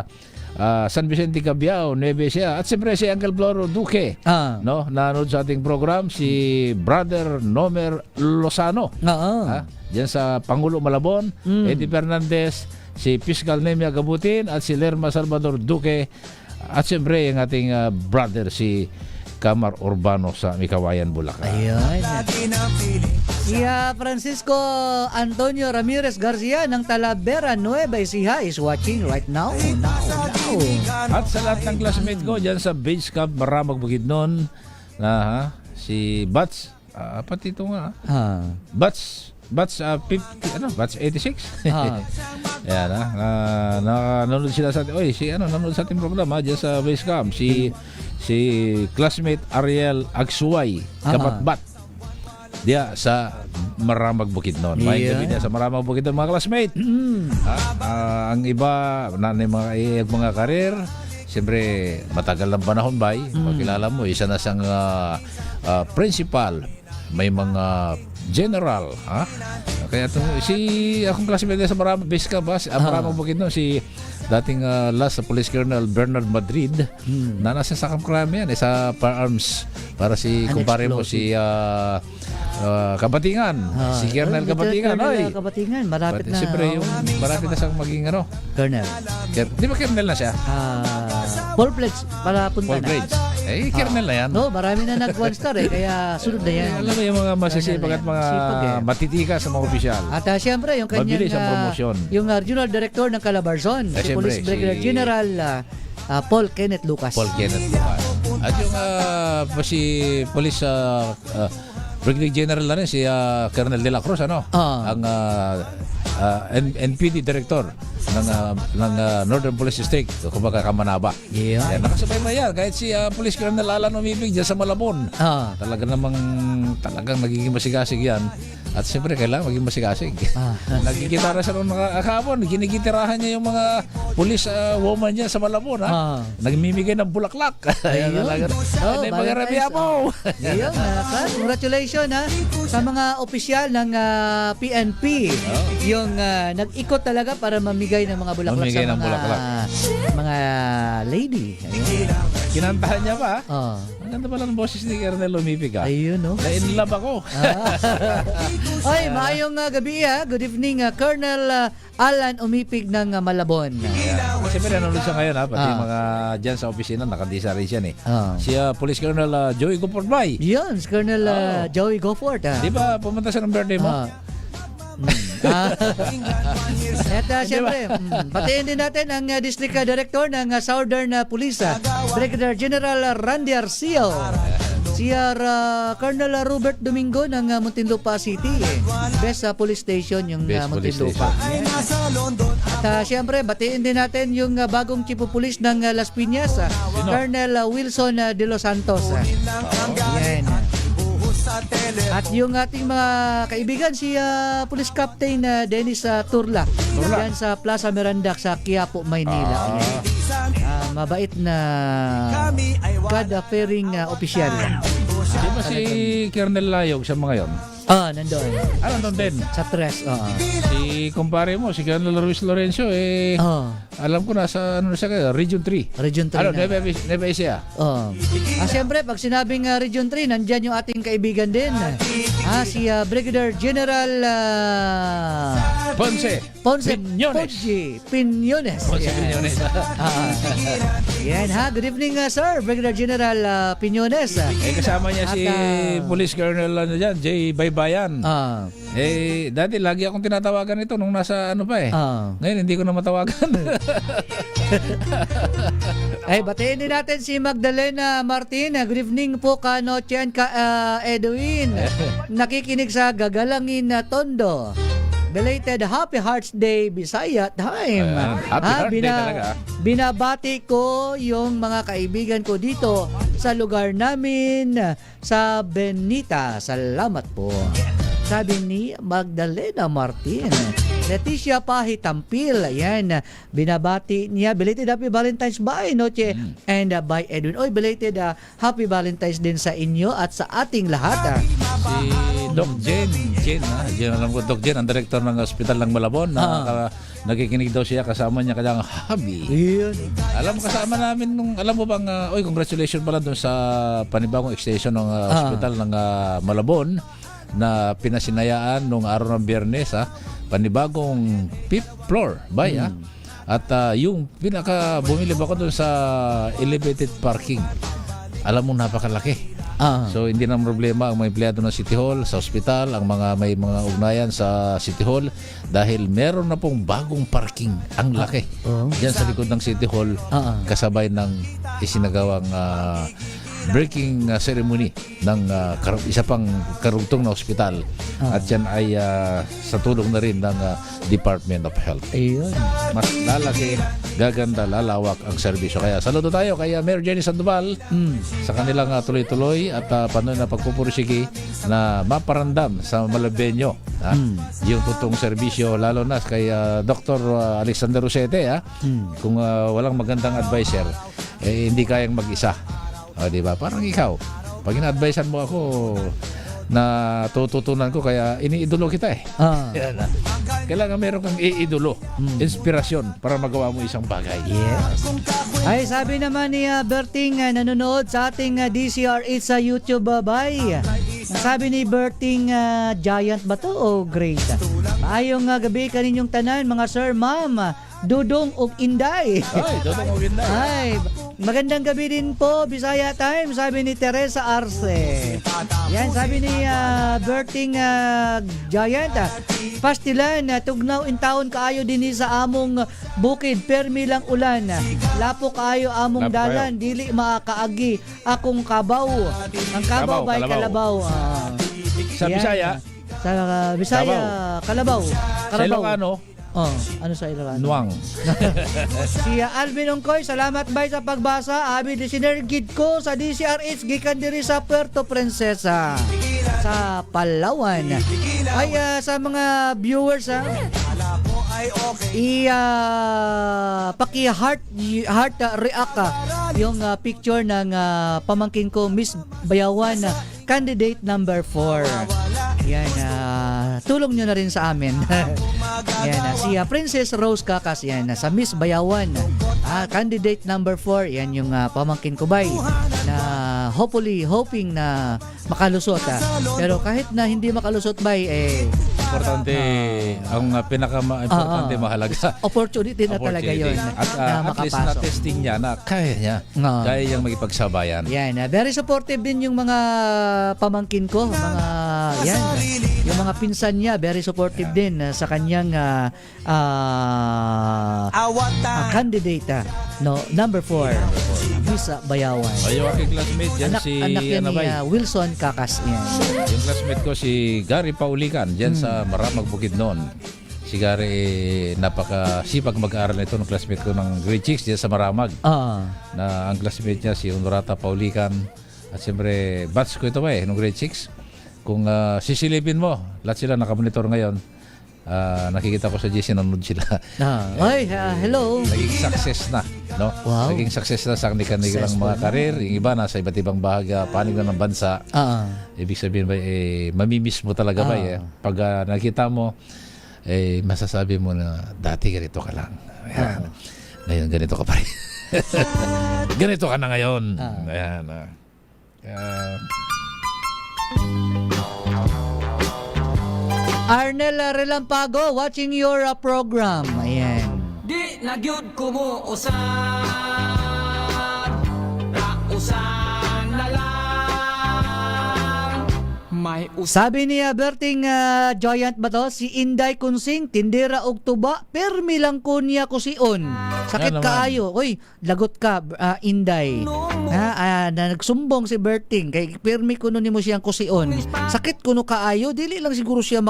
San Vicente Cabiao, Nueva Ecija. At siyempre si Uncle Floro Duque, no, nanood sa ating program. Si Brother Nomer Lozano, diyan sa Pangulo Malabon. Eddie Fernandez, si Fiscal Nemia Gabutin, at si Lerma Salvador Duque. At siyempre yung ating brother si Camar Urbano sa Mikawayan, Bulacan. Ayun. Si Francisco Antonio Ramirez Garcia ng Talavera, Nueva Ecija is watching right now. At sa lahat ng classmate ko dyan sa Base Camp Maramag Bukidnon, si Bats, pati ito nga, Bats 50, Bats 86. Yan, nanonood sila sa ating, nanonood sa ating programa dyan sa Base Camp. Si classmate Ariel Agsuway, Kabatbat, diya sa Maramag Bukidnon. May gabi niya sa Maramag Bukidnon, mga classmate. Ang iba na mga karir, siyempre matagal ng panahon bay. Pakilala mo, isa na siyang principal, may mga general, kaya akong classmate sa Maramag Base Camp, Maramag Bukidnon, si dating last Police Colonel Bernard Madrid, na nasa Sakam Crime yan, sa firearms, para si kumpare mo si Kabatingan, si Colonel Kabatingan. Kabatingan, marapit na. Siyempre yung marapit na siyang maging Colonel. Di ba Colonel na siya? Full fledged para punta Full grades. Colonel na yan. No, marami na nag-one star kaya sunod na yan. Alam mo yung mga masisipag at mga matitika sa mga opisyal. At siyempre yung kanyang mabilis ang promosyon. Yung Regional Director ng Calabarzon, si Police Brigadier General Paul Kenneth Lucas. At yung si Police Brigadier General na rin, si Colonel De La Cruz, ang NPD Director. Northern Police District, kumbaga Kamanaba. Yeah. Yan, nakasabay na yan. Kahit si Police Colonel Alan Umibig dyan sa Malabon. Talagang nagiging masigasig yan. At siyempre, kailangan maging masigasig. Nagigitara siya nung kahapon. Ginigitirahan niya yung mga police woman niya sa Malabon. Nagmimigay ng bulaklak. Ayun. Magarabiya mo. Ayun, congratulations sa mga opisyal ng PNP. Yung nag-ikot talaga para mamigay ng mga bulaklak sa mga lady. Ayun. Kinantahan niya pa. Ang ganda pala ng boses ni Colonel Umibig. Ayun, no? Na-inlove ako. Ay, maayong gabi Good evening, Colonel Alan Umipig ng Malabon. Siyempre nanonood siya ngayon pati mga dyan sa opisina, nakandisa rin siya Si Police Colonel Joey Gofortbay. Yun, si Colonel Joey Gofort. Di ba pumunta siya ng birthday mo? At siyempre, patiin din natin ang District Director ng Southern Police, Brigadier General Randy Arceo. Si Colonel Robert Domingo ng Muntinlupa City. Best Police Station yung Muntinlupa. At siyempre, batiin din natin yung bagong Chief of Police ng Las Piñas, Colonel Wilson de los Santos. Yan. At yung ating mga kaibigan, si Police Captain Dennis Turla. Yan sa Plaza Miranda sa Quiapo, Maynila. Mabait na God-fearing official. Di ba si Colonel Layog sa mga yon? Nandun. Nandun din? Sa tres, Si kumpare mo, si Colonel Ruiz Lorenzo, alam ko nasa siya, Region 3. Region 3 Nueva Ecija. Siyempre, pag sinabing Region 3, nandyan yung ating kaibigan din. Si Brigadier General Ponce Piñones. Yan good evening sir, Brigadier General Piñones. Kasama niya si Police Colonel Jay Baybayan. Dati lagi akong tinatawagan ito nung nasa Ngayon hindi ko na matawagan. Batiin din natin si Magdalena Martin. Good evening po ka Noche ka Edwin. Nakikinig sa Gagalangin Tondo. Belated Happy Hearts Day Bisaya time. Happy Hearts Day talaga. Binabati ko yung mga kaibigan ko dito sa lugar namin sa Benita. Salamat po. Sabi ni Magdalena Martin. Leticia Pahitampil. Ayan. Binabati niya. Belated Happy Valentine's by Noche and by Edwin. Belated Happy Valentine's din sa inyo at sa ating lahat. Si Doc Jen, alam ko Doc Jen, ang director ng Hospital ng Malabon. Nakikinig daw siya, kasama niya kanyang hubby. Alam mo, kasama namin alam mo bang, congratulations pala doon sa panibagong extension ng Hospital ng Malabon na pinasinayaan nung araw ng Biyernes, panibagong 5th floor at yung bumilib ako doon sa elevated parking. Alam mo, napakalaki. So hindi na problema ang mga empleyado ng City Hall, sa ospital, ang may mga ugnayan sa City Hall dahil meron na pong bagong parking. Ang laki. Diyan sa likod ng City Hall, kasabay ng isinagawang breaking ceremony ng isa pang karugtong na ospital. At yan ay sa tulong na rin ng Department of Health. Ayun. Mas lalaki, gaganda, lalawak ang serbisyo. Kaya saludo tayo kay Mayor Jenny Sandoval sa kanilang tuloy-tuloy at panoy na pagpupursige na maparandam sa Malabenyo yung totoong serbisyo, lalo na kay Dr. Alexander Rosete. Kung walang magandang advisor, hindi kayang mag-isa. Diba? Parang ikaw, pag ina-advisean mo ako, na tututunan ko, kaya iniidolo kita Kailangan meron kang iidolo, inspirasyon para magawa mo isang bagay. Ay, sabi naman ni Berting nanonood sa ating DCR8 sa YouTube, sabi ni Berting, giant ba to o great? Maayong gabi kaninyong tanan, mga sir, ma'am, Dudong ug Inday. Dudong ug Inday. Ay, magandang gabi din po, Bisaya Time, sabi ni Teresa Arce. Yan, sabi ni Berting Giant, pastilan, tugnaw in taon kaayo din sa among bukid, permi lang ulan. Lapo kaayo among dalan, dili makakaagi akong kabaw. Ang kabaw ba'y kalabaw? Sa Bisaya? Sa Bisaya, Kalabaw. Sa Ilocano? Oh, ano sa Ilocano? Nuang. Si Alvin Ongkoy, salamat bay sa pagbasa. Abi listener gid ko sa DCRH gikan diri sa Puerto Princesa sa Palawan. Ay sa mga viewers paki-heart react yung picture ng pamangkin ko Miss Bayawan, candidate number 4. Yan, tulong nyo na rin sa amin. Yan, si Princess Rose Kakas, yan, sa Miss Bayawan, candidate number 4. Yan yung pamangkin ko bay na hoping na makalusot. Pero kahit na hindi makalusot bay, Importante, ang pinaka-importante mahalaga. Opportunity na talaga yun. At at least na testing niya na kaya niya. Kaya niyang magipagsabayan. Yan, very supportive din yung mga pamangkin ko, mga yan, yung mga pinsan niya, very supportive din sa kanyang candidate, number 4, Miss Bayawan. Ay, yung aking classmate dyan, anak yan ni Wilson Kakas. Yan. Yung classmate ko, si Gary Paulican, dyan sa Maramag Bukidnon. Si Gary, napakasipag mag-aaral nito ng classmate ko ng grade 6 dyan sa Maramag. Na ang classmate niya, si Honorata Paulican. At siyempre, batch ko ito nung grade 6. Kung sisilipin mo, lahat sila nakamonitor ngayon. Nakikita ko sa GC, nanonood sila. Hello. Naging success na, no? Wow. Naging success na sa kanilang mga karir. Yung iba nasa iba't ibang bahagi, panig na ng bansa. Ibig sabihin ba, mamimiss mo talaga ba? Pag nakita mo, masasabi mo na dati ganito ka lang. Ayan. Ngayon ganito ka pa rin. Ganito ka na ngayon. Ayan. Arnel Relampago, watching your program. Ayan. Di nagyud ko mo usan, rausan na lang. May Sabi niya Berting Giant ba to? Si Inday Kunsing, tindera og tuba, permi lang ko niya kusion. Sakit kaayo. Uy, lagot ka Inday. Nagsumbong si Berting kay permi kuno nimo siyang kusion. Sakit kuno kaayo, dili lang siguro siya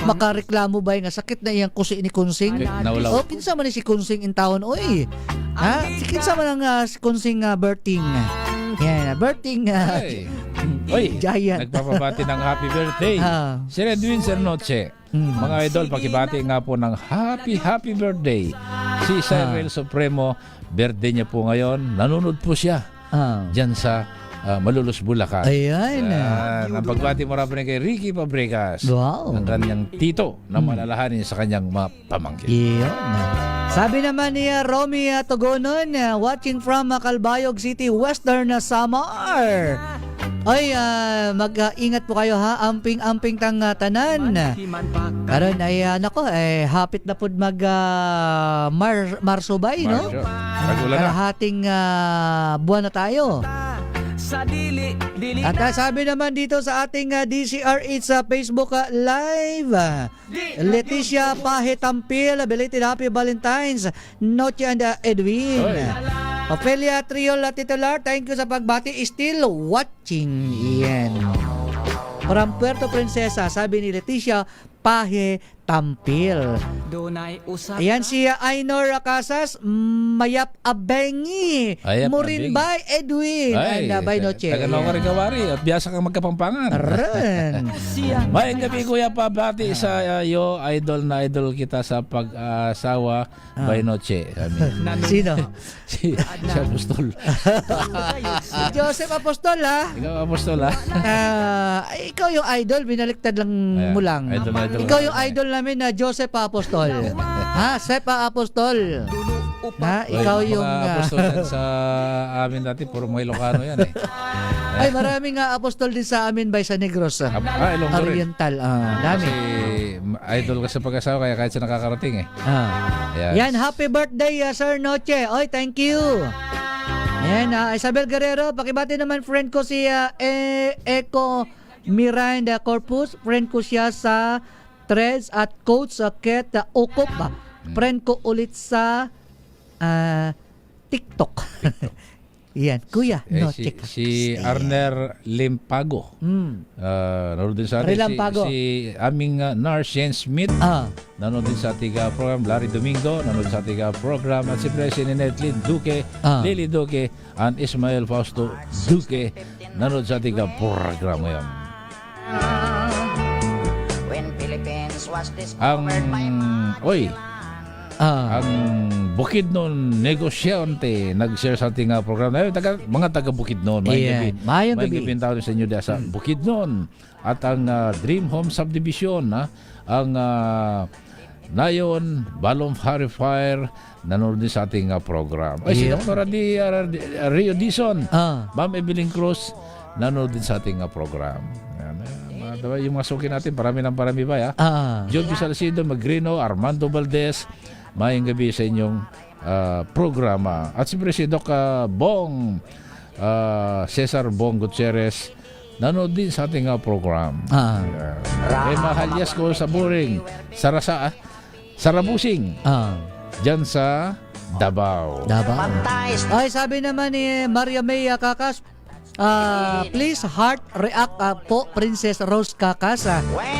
makareklamo ba nga sakit na iyang kusi ni Kunsing. O kinsa man ni si Kunsing in town oy. Kinsa man ang si Kunsing Berting. Yan, Berting Oy, Giant. Nagpapabati ng happy birthday. Si Redwin Cernoche. Mga idol, pakibati nga po ng happy birthday. Si Cyril Supremo, birthday niya po ngayon. Nanonood po siya dyan sa Malulus, Bulacan. Ayan. Ang pagbati mo rin kay Ricky Fabregas. Wow. Ang kanyang tito na malalahanin sa kanyang mga pamangkin. Sabi naman ni Romy Togonon, watching from Calbayog City, Western Samar. Ay, mag-ingat po kayo ha, amping tang tanan. Karon ay hapit na pud mag Marso bay, no? Kalahating buwan na tayo. At sabi naman dito sa ating DCRH sa Facebook Live, Leticia Pahetampil, belated happy Valentine's, Noche and Edwin. Ophelia Triol titular, thank you sa pagbati, still watching. Iyan. From Puerto Princesa, sabi ni Leticia Pahetampil. Ayan si Ainor Casas, Mayap Abengi, Murinbay Edwin, and Bay Noche. Taga-Nawari-Gawari at biyasa kang magkapangpangan. May gabi Kuya Pabati sa iyo, idol na idol kita sa pag-asawa, Bay Noche. Sino? Si Apostol. Joseph Apostol ha? Ikaw Apostol ha? Ikaw yung idol, binaliktad lang mo lang. Ikaw yung idol namin na Joseph Apostol. Sepa Apostol. Ikaw yung apostol sa amin dati, puro mga Ilocano yan Ay, maraming apostol din sa amin by sa Negros. Oriental. Dami. Kasi idol ka sa pag-asawa kaya kahit siya nakakarating Yan, happy birthday Sir Noche. Oy, thank you. Yan, Isabel Guerrero, pakibati naman friend ko si Eco Miranda Corpus. Friend ko siya sa Threads at Coach Ket Okop. Friend ko ulit sa TikTok. Yan, kuya, no, si, check. si Arner Limpago. Nanonood din sa atin Relampago. si aming nurse Jens Smith. Nanonood din sa ating program. Larry Domingo, nanonood sa ating program. At siyempre si Netlin Duque, Lily Duque, and Ismael Fausto Duque, nanonood sa ating program ngayon. Ang Bukidnon negosyante nag-share sa ating program. Mga taga Bukidnon, Mayang gabi tao sa inyo sa Bukidnon. At ang Dream Home Subdivision, ang Nayon Balong Fire, nanonood din sa ating program. Si Dr. Rio Dizon, Ma'am Evelyn Cruz, nanonood din sa ating program. Yung mga suki natin, parami ba? John B. Salcido, Magrino, Armando Valdez, mayang gabi sa inyong programa. At siyempre si Doc Cesar Bong Gutierrez, nanood din sa ating program. Mahalyas ko sa Buring, Sarabusing, dyan sa Davao. Ay, sabi naman ni Maria May Kakas, please heart react po Princess Rose Kakas.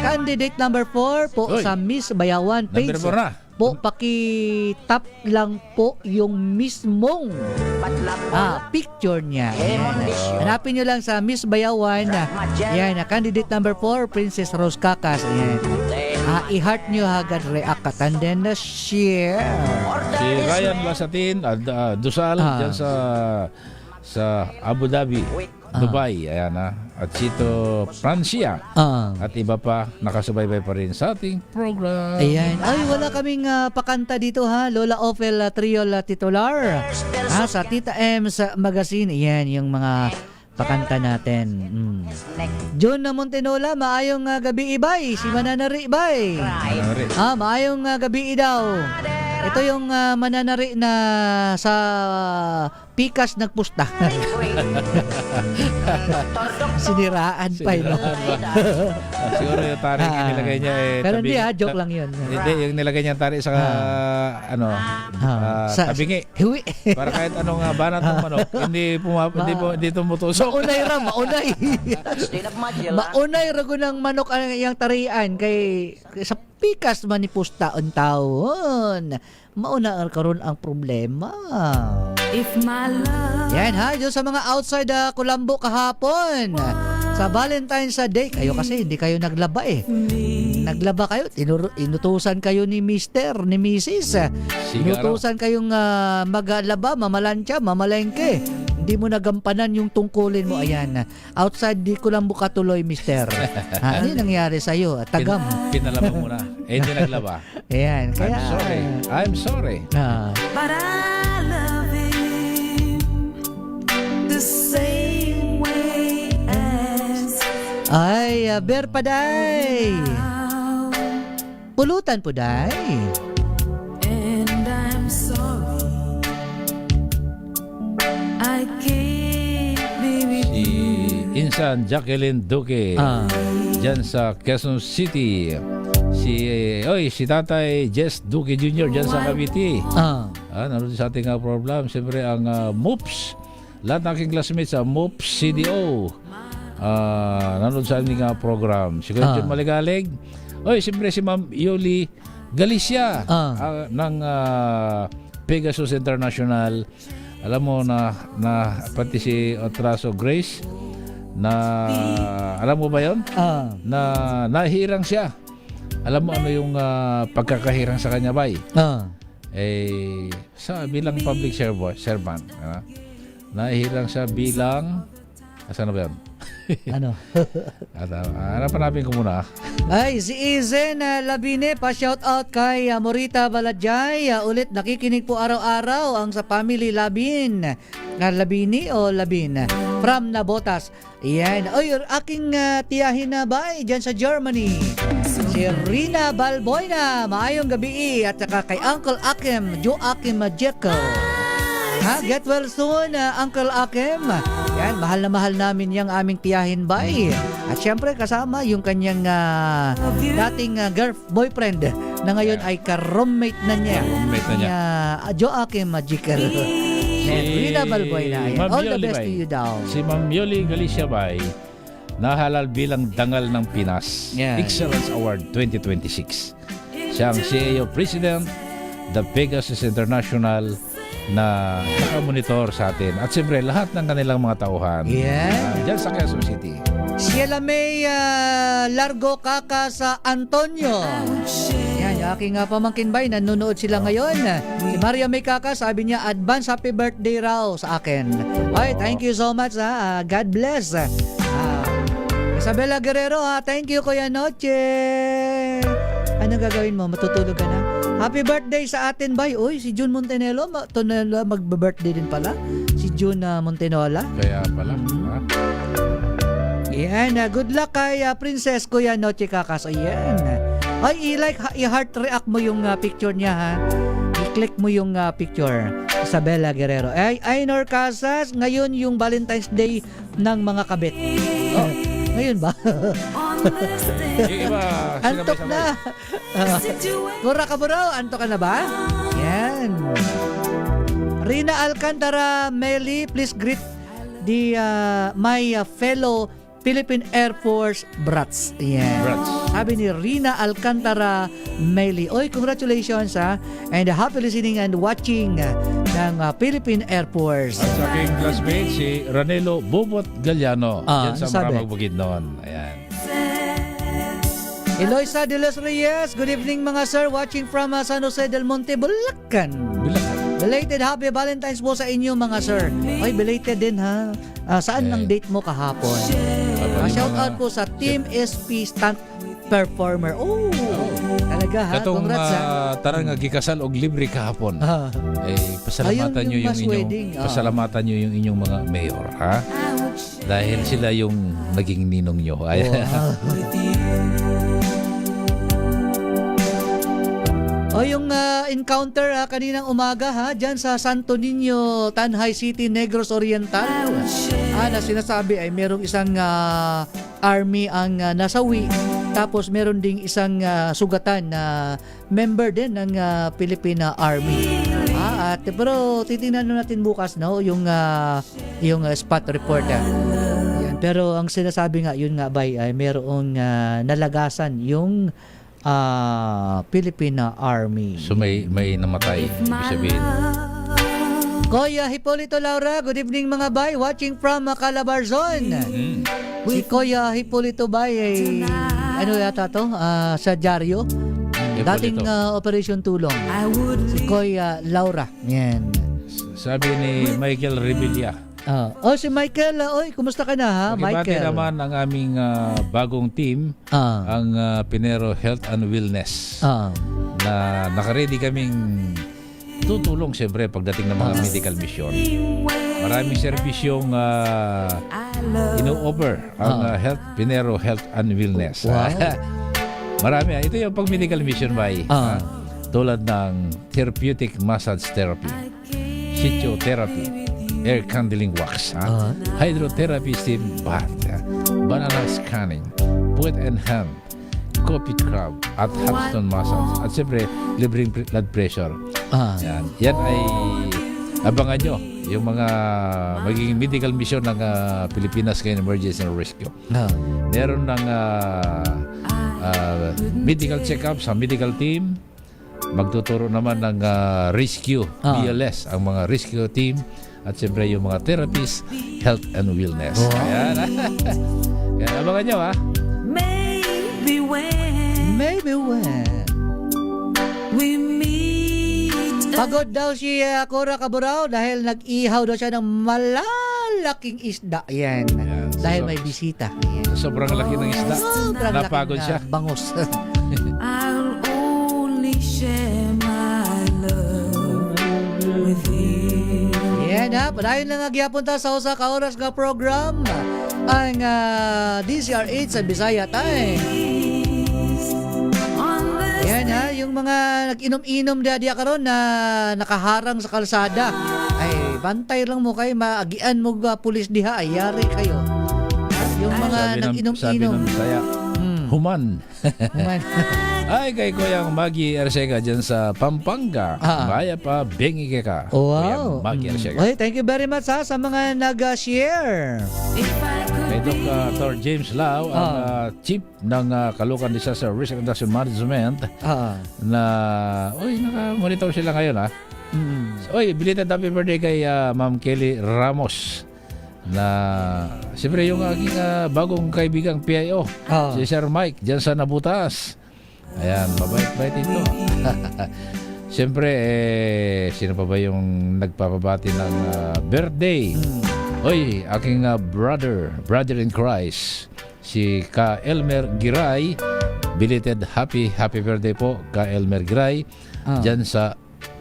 Candidate number 4 po sa Miss Bayawan page. Number 4 na. Po, paki-tap lang po yung mismong picture niya. Hanapin nyo lang sa Miss Bayawan. Yan, candidate number 4, Princess Rose Kakas. Yan. I-heart nyo agad, react at and then share. Si Ryan Lasatin, Dusal, dyan sa Abu Dhabi, Dubai. Ayan At Chito Francia. At iba pa, nakasubaybay pa rin sa ating program. Ayan. Ay, wala kaming pakanta dito Lola Ophel Triol titular. Sa Tita M's Magazine. Ayan, yung mga pakanta natin. John Montenola, maayong gabi ibay. Si Mananari ibay. Maayong gabi daw. Ito yung mananari na sa Pikas nagpusta. Siniraan pa yun. Siguro yung tari yung nilagay niya pero hindi joke lang yun. Hindi, yung nilagay niya tari sa tabingi. Para kahit anong banat ng manok, hindi tumutusok. Maunay. Maunay rago ng manok ang tarian kay sa Pikas manipusta ang taon. Mauna karon ang problema. If my love. Yan doon sa mga outside Colombo kahapon. Sa Valentine's Day, kayo kasi hindi kayo naglaba Naglaba kayo, inutusan kayo ni Mr., ni Mrs. Inutusan kayong maglaba, mamalantya, mamalengke. Hindi mo nagampanan yung tungkulin mo. Ayan, outside di Colombo katuloy, Mr. Ano yung nangyari sa'yo? Tagam. Pinalaba mo na. Hindi naglaba. Ayan, kaya... I'm sorry. But I love him the same way as ay, ber paday. Pulutan po day. And I'm sorry I can't be with Si Insan Jacqueline Duque dyan sa Quezon City. Si Tatay Jess Duque Jr. dyan sa Cavite. Nanonood sa ating program. Siyempre ang MOOPS. Lahat ng aking classmates sa MOOPS CDO. Nanonood sa ating program. Si Kuya John Maligalig. Siyempre si Ma'am Yoli Galicia ng Pegasus International. Alam mo na pati si Otraso Grace na alam mo ba yon? Na nahirang siya. Alam mo ano yung pagkakahirang sa kanya ba? Sa bilang public servant, nahihirang siya bilang asan na ba yun? Ano? Hanapin ko muna. Ay, si Izen Labine, pa-shoutout kay Morita Baladjay. Ulit nakikinig po araw-araw ang sa family Labin. Labini o Labin? From Nabotas. Yan. Aking tiyahin na ba dyan sa Germany. Si Rina Balboyna. Maayong gabi. At saka kay Uncle Akim, Joakim Jekyll. Get well soon, Uncle Akim. Yan, mahal na mahal namin yung aming tiyahin bay. At syempre kasama yung kanyang dating boyfriend na ngayon ay ka-roommate na niya. Roommate na niya. Joakim Jekyll. Rina Balbuena. Ayan. Ma'am All the Yoli best Bay. to you daw. Si Ma'am Yoli Galicia Bay, nahalal bilang dangal ng Pinas. Yeah. Excellence Award 2026. Siya ang CEO President, the Pegasus International, na nakamonitor sa atin. At siyempre, lahat ng kanilang mga tauhan. Yeah. Diyan sa Quezon City. Sheila May Largo Kaka sa Antonio. Yan, yung aking pamangkin bay, nanonood sila ngayon. Si Maria May Kaka, sabi niya, advance happy birthday raw sa akin. Ay, thank you so much. God bless. Isabella Guerrero, thank you Kuya Noche. Ano gagawin mo? Matutulog ka na? Happy birthday sa atin, bay. Uy, si June Montenelo, magbe-birthday din pala. Si June Montenola. Kaya pala. Ha? Yan, good luck kay Princess Kuya Noche Kakas. Ayan. Ay, i-heart react mo yung picture niya, ha. I-click mo yung picture. Isabella Guerrero. Ay, Ainor Casas, ngayon yung Valentine's Day ng mga kabit. Oh, ngayon ba? Yung iba, antok na. Kura ka bro, antok ka na ba? Yan. Rina Alcantara, Meli, please greet the my fellow Philippine Air Force brats. Yan. Brats. Sabi ni Rina Alcantara, Meli. Oy, congratulations ha. And happy listening and watching ng Philippine Air Force. At sa aking classmate, si Ranelo Bobot Galiano. Yan sa sabi? Maramag Bukidnon. Ayan. Eloisa de los Reyes, good evening mga sir, watching from San Jose del Monte, Bulacan. Belated happy Valentine's po sa inyo mga sir. Ay, belated din ha. Saan ang date mo kahapon? Shout out po sa Team SP Stunt Performer. Oh, talaga ha. Katong Congrats ha. tarang gikasal og libre kahapon. Pasalamatan Ayun, niyo yung yung mass inyong wedding. pasalamatan niyo yung inyong mga mayor, ha? Dahil sila yung naging ninong niyo. Ayan. O yung encounter kaninang umaga ha, dyan sa Santo Niño, Tanhay City, Negros Oriental. Na sinasabi ay merong isang army ang nasawi. Tapos meron ding isang sugatan na member din ng Filipina Army. Pero titingnan natin bukas no, yung spot report. Yan. Pero ang sinasabi nga, yun nga bay, ay merong nalagasan yung Filipina Army. So may namatay, ibig sabihin. Kuya Hipolito Laura, good evening mga bay, watching from Calabarzon. Si Kuya Hipolito bay ay ano yata to? Sa Diaryo. Dating Operation Tulong. Si Kuya Laura. Yan. Sabi ni Michael Revilla. Si Michael, kumusta ka na ha, Michael? Naman ang aming bagong team, ang Pinero Health and Wellness, na nakaready kaming tutulong siyempre pagdating ng mga medical mission. Maraming serbisyong ino-offer ang Pinero Health and Wellness. Wow. Marami. Ito yung pag medical mission by tulad ng therapeutic massage therapy, physiotherapy, air candling wax, hydrotherapy steam bath, banana scanning, foot and hand, coffee crab, at hot stone massage. At siyempre, libreng blood pressure. Yan ay abangan nyo yung mga magiging medical mission ng Pilipinas ngayon Emergency and Rescue. Meron ng medical check-up sa medical team. Magtuturo naman ng rescue, BLS, ang mga rescue team. At siyempre yung mga therapists, health and wellness. Ayan. Kaya abangan nyo ha. Maybe when we meet. Pagod daw si Cora Caburao dahil nag-ihaw daw siya ng malalaking isda. Yan. Dahil may bisita. Yan. Sobrang laki ng isda. Napagod siya. Bangos. I'll only share my love with you. Yan ha. Padayon lang nagyapon ta sa usa ka oras nga program. Ang DCR8 sa Bisaya Time. Yan ha, yung mga nag-inom-inom diya karon na nakaharang sa kalsada. Ay, bantay lang mo kayo, maagian mo pulis diha, ay yari kayo. Yung mga nag-inom-inom. Sabi ng Bisaya, human. Ay, kay Kuyang Maggie Arcega dyan sa Pampanga. Maya pa, bengi ka. Wow. Kuyang Maggie Arcega. Okay, thank you very much sa mga nag-share. Kay Dr. James Lau, ang chief ng Caloocan Disaster Risk Reduction Management, na, naka-monitor sila ngayon, ha? Belated happy birthday kay Ma'am Kelly Ramos, na siyempre yung aking bagong kaibigang PIO, si Sir Mike dyan sa Nabutas. Ayan, mabait-bait ito. Siyempre, sino pa ba yung nagpapabati ng birthday? Aking brother in Christ, si Ka Elmer Giray. Belated happy birthday po, Ka Elmer Giray, dyan sa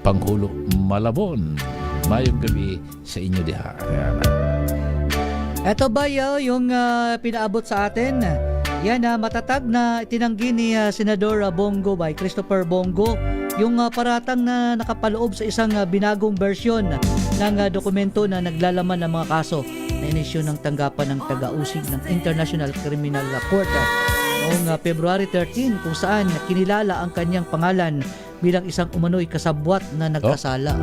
Panghulo, Malabon. Mayong gabi sa inyo diha. Ayan. Ito ba yung pinaabot sa atin? Yan, matatag na itinanggi ni Senador Bongo by Christopher Bongo yung paratang na nakapaloob sa isang binagong bersyon ng dokumento na naglalaman ng mga kaso na inisyu ng tanggapan ng taga-usig ng International Criminal Court noong February 13, kung saan kinilala ang kanyang pangalan bilang isang umano'y kasabwat na nagkasala.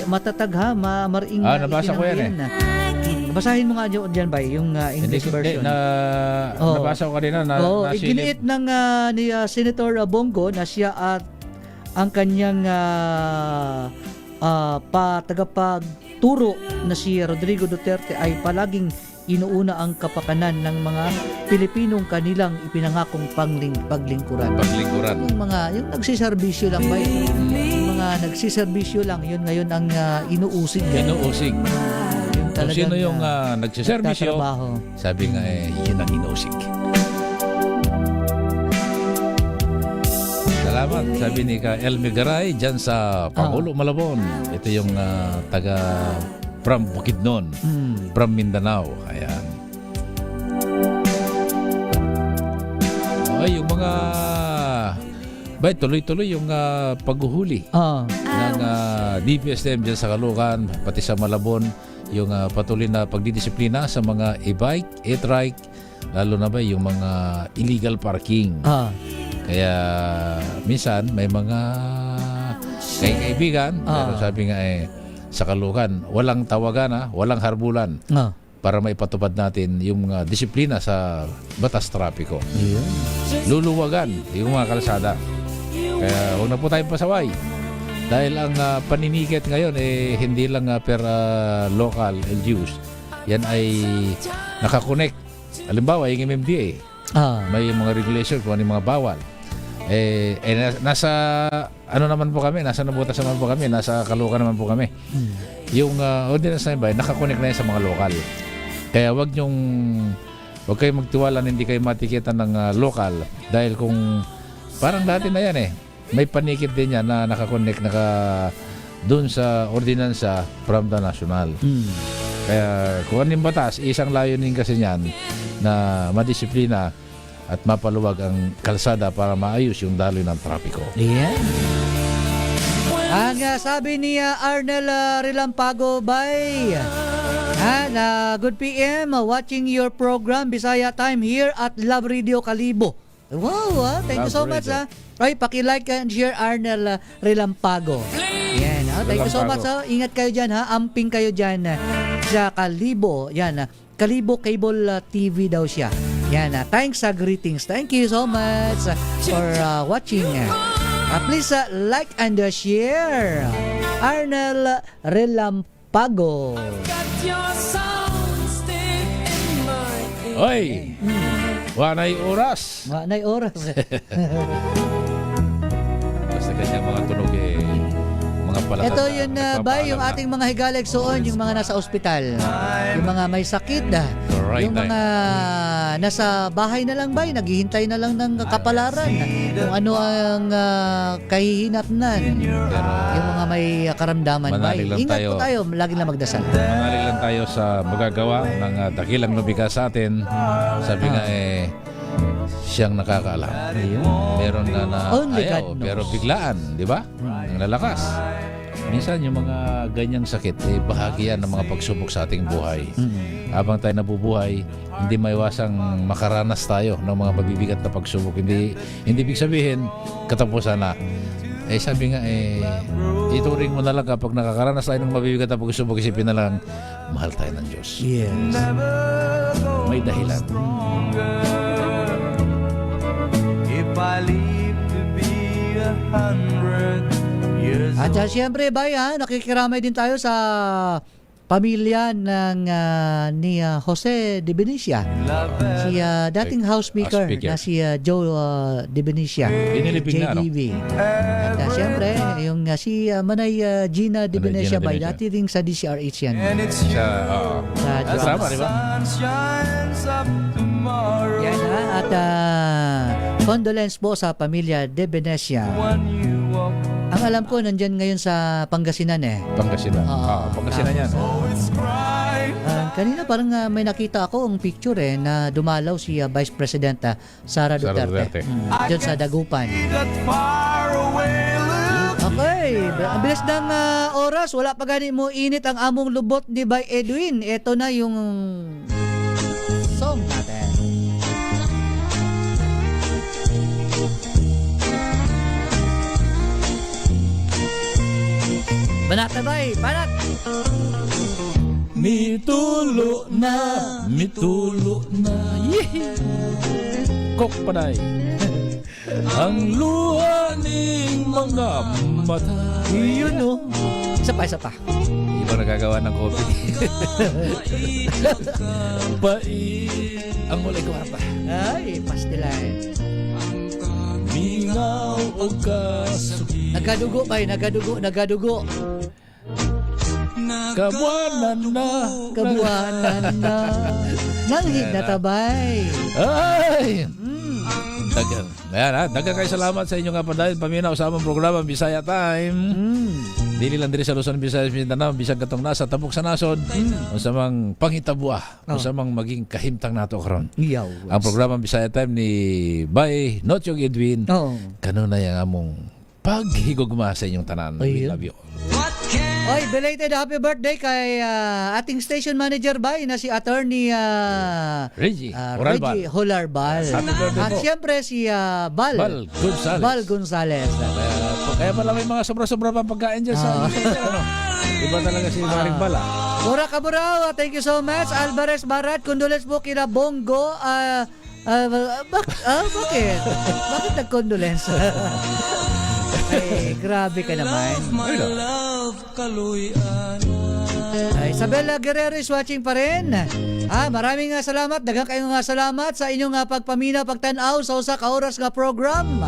Matatag ha, maring nabasa ko yan Basahin mo nga dyan ba yung English version. Nabasa ko kanina iginiit ng ni Senator Bongo na siya at ang kanyang tagapagturo na si Rodrigo Duterte ay palaging inuuna ang kapakanan ng mga Pilipinong kanilang ipinangakong paglingkuran. Yung nagsiservisyo lang ba? Yung mga nagsiservisyo lang, yun ngayon ang inuusig. Kung sino yung nagsiservisyo, sabi nga yun ang inuusig. Salamat, sabi ni Ka Elmer Garay dyan sa Pangulo, Malabon. Ito yung taga from Bukidnon, from Mindanao. Ayan. Yung mga tuloy-tuloy yung paghuhuli ng DPSM dyan sa Caloocan, pati sa Malabon, yung patuloy na pagdidisiplina sa mga e-bike, e-trike, lalo na yung mga illegal parking. Kaya minsan may mga kaibigan, pero sabi nga sa Caloocan, walang tawagan, walang harbulan para maipatupad natin yung mga disiplina sa batas trapiko. Luluwagan yung mga kalsada. Kaya huwag na po tayong pasaway. Dahil ang paninikit ngayon hindi lang per local LGUs. Yan ay nakakonect. Halimbawa, yung MMDA. May mga regulation kung ano yung mga bawal. Nasa naman po kami, nasa Nabutas naman po kami, nasa Caloocan naman po kami. Yung ordinance na yun, nakakonect na yun sa mga lokal. Kaya wag kayong magtiwala na hindi kayo matikitan ng lokal. Dahil kung parang dati na yan may panikit din yan na nakakonect dun sa ordinansa from the national. Kaya kung anong batas, isang layunin kasi niyan na madisiplina at mapaluwag ang kalsada para maayos yung daloy ng trapiko. Ang sabi ni Arnel Relampago by good PM, watching your program Bisaya Time here at Love Radio Kalibo. Wow, thank you so much. Paki-like and share Arnel Relampago. Yan, thank you so much. Ingat kayo dyan, amping kayo dyan sa Kalibo. Yan, Kalibo Cable TV daw siya. Yan, thanks sa greetings. Thank you so much for watching. Please like and share Arnel Relampago. Oy! Wanay oras. Basta kanyang mga tunog mga palakas. Ito yun ba yung ating mga higalegsoon, yung mga nasa ospital, yung mga may sakit yung mga nasa bahay na lang ba, naghihintay na lang ng kapalaran kung ano ang kahihinatnan, yung mga may karamdaman ba. Ingat po tayo, lagi lang magdasal. Manalig lang tayo sa magagawa ng dakilang lumika sa atin. Sabi nga siyang nakakaalam. Meron na ayaw, pero biglaan, di ba? Ang lalakas. minsan yung mga ganyang sakit, bahagi yan ng mga pagsubok sa ating buhay. Habang tayo nabubuhay, hindi maiwasang makaranas tayo ng mga mabibigat na pagsubok. Hindi ibig sabihin, katapusan na. Sabi nga, ituring mo na lang kapag nakakaranas tayo ng mabibigat na pagsubok, isipin na lang, mahal tayo ng Diyos. Yes. May dahilan. If I live to be 100 years At siyempre, bay, nakikiramay din tayo sa pamilya ng ni Jose de Benicia. Si dating House Speaker na si Joe de Benicia. JDB. At siyempre, yung si Manay Gina de Benicia, bay, dati rin sa DCRH yan. Tama, di ba? Yan, at condolence po sa pamilya de Benicia. Ang alam ko, nandyan ngayon sa Pangasinan Pangasinan. Pangasinan yan. Kanina parang may nakita ako ang picture na dumalaw si Vice President Sara Duterte. Diyan sa Dagupan. Okay, ang bilis ng oras. Wala pa gani mo init ang among lubot ni Bay Edwin. Ito na yung song natin. Banat na bay, banat! Mitulo na. Kok paday. Ang luha ning mga mata. Yun, no? Isa pa. Hindi ba nagagawa ng coffee? Ang mulay ko pa. Ay, pastilan. Mingaw o kasuki. Nagadugo. Kabuanan na. Nanghig na tabay. Ay! Dagan kayo salamat sa inyo nga pa dahil paminaw sa among programa Bisaya Time. Dili lang diri sa Luzon, Visayas, Mindanao, bisag katong nasa tabok sa nasod. Unsa mang panghitabuah, unsa mang maging kahimtang nato karon. Ang programa Bisaya Time ni Bay Notyong Edwin. Kanuna yang among paghigugma sa inyong tanan. We love you. Oy, belated happy birthday kay ating station manager bay na si Attorney Reggie Holarbal. At siyempre si Bal Gonzales. Kaya pala may mga sobra-sobra pang pagkain dyan sa iba talaga si Maring Bala. Mura Kaburaw, thank you so much. Alvarez Barat, condolence po kila Bongo. Bakit? Bakit nag-condolence? Ay, grabe ka naman. Isabella Guerrero is watching pa rin. Maraming salamat. Daghang kayong salamat sa inyong pagpamina, pagtanaw sa usa ka oras nga program.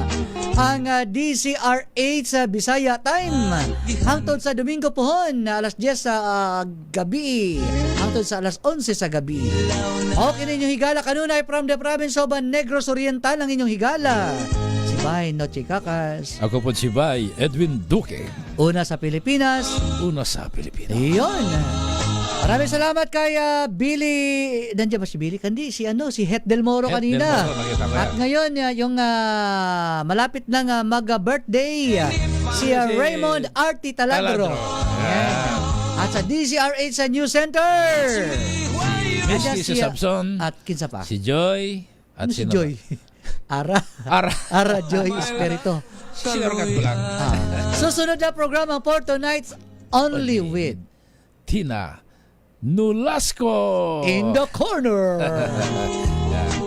Ang DCRH sa Bisaya Time. Hangtod sa Domingo pohon, alas 10 sa gabi. Hangtod sa alas 11 sa gabi. Okay ninyong higala kanunay from the province of Negros Oriental ang inyong higala. Bay Noche Kakas. Ako po si Bay Edwin Duque. Una sa Pilipinas. Iyon. Maraming salamat kay Billy. Nandiyan ba si Billy? Kandi si Het Del Moro kanina. At ngayon yung malapit nang mag-birthday si Raymond Arti Taladro. At sa DCRH sa News Center. Miss si Samson. At kinsa pa? Si Joy. At si Joy? Ara Joy Espirito. Sinurkat ko lang. Susunod na programa for tonight's Only with Tina Nolasco in the corner.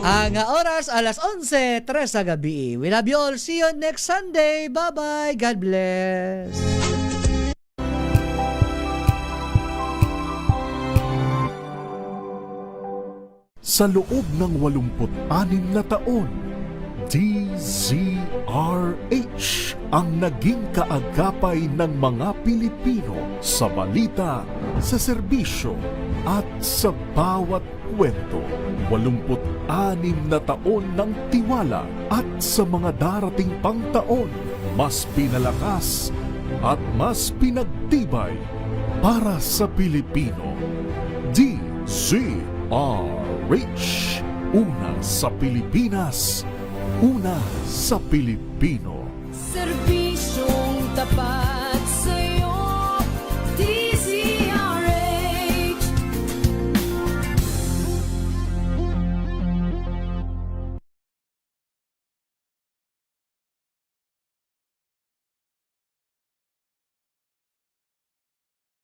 Ang oras alas 11:03 sa gabi. We love you all. See you next Sunday. Bye-bye. God bless. Sa loob ng 86 na taon, DZRH ang naging kaagapay ng mga Pilipino sa balita, sa serbisyo at sa bawat kwento. 86 na taon ng tiwala at sa mga darating pang taon, mas pinalakas at mas pinagtibay para sa Pilipino. DZRH, una sa Pilipinas, una sa Pilipino. Serbisyong tapat.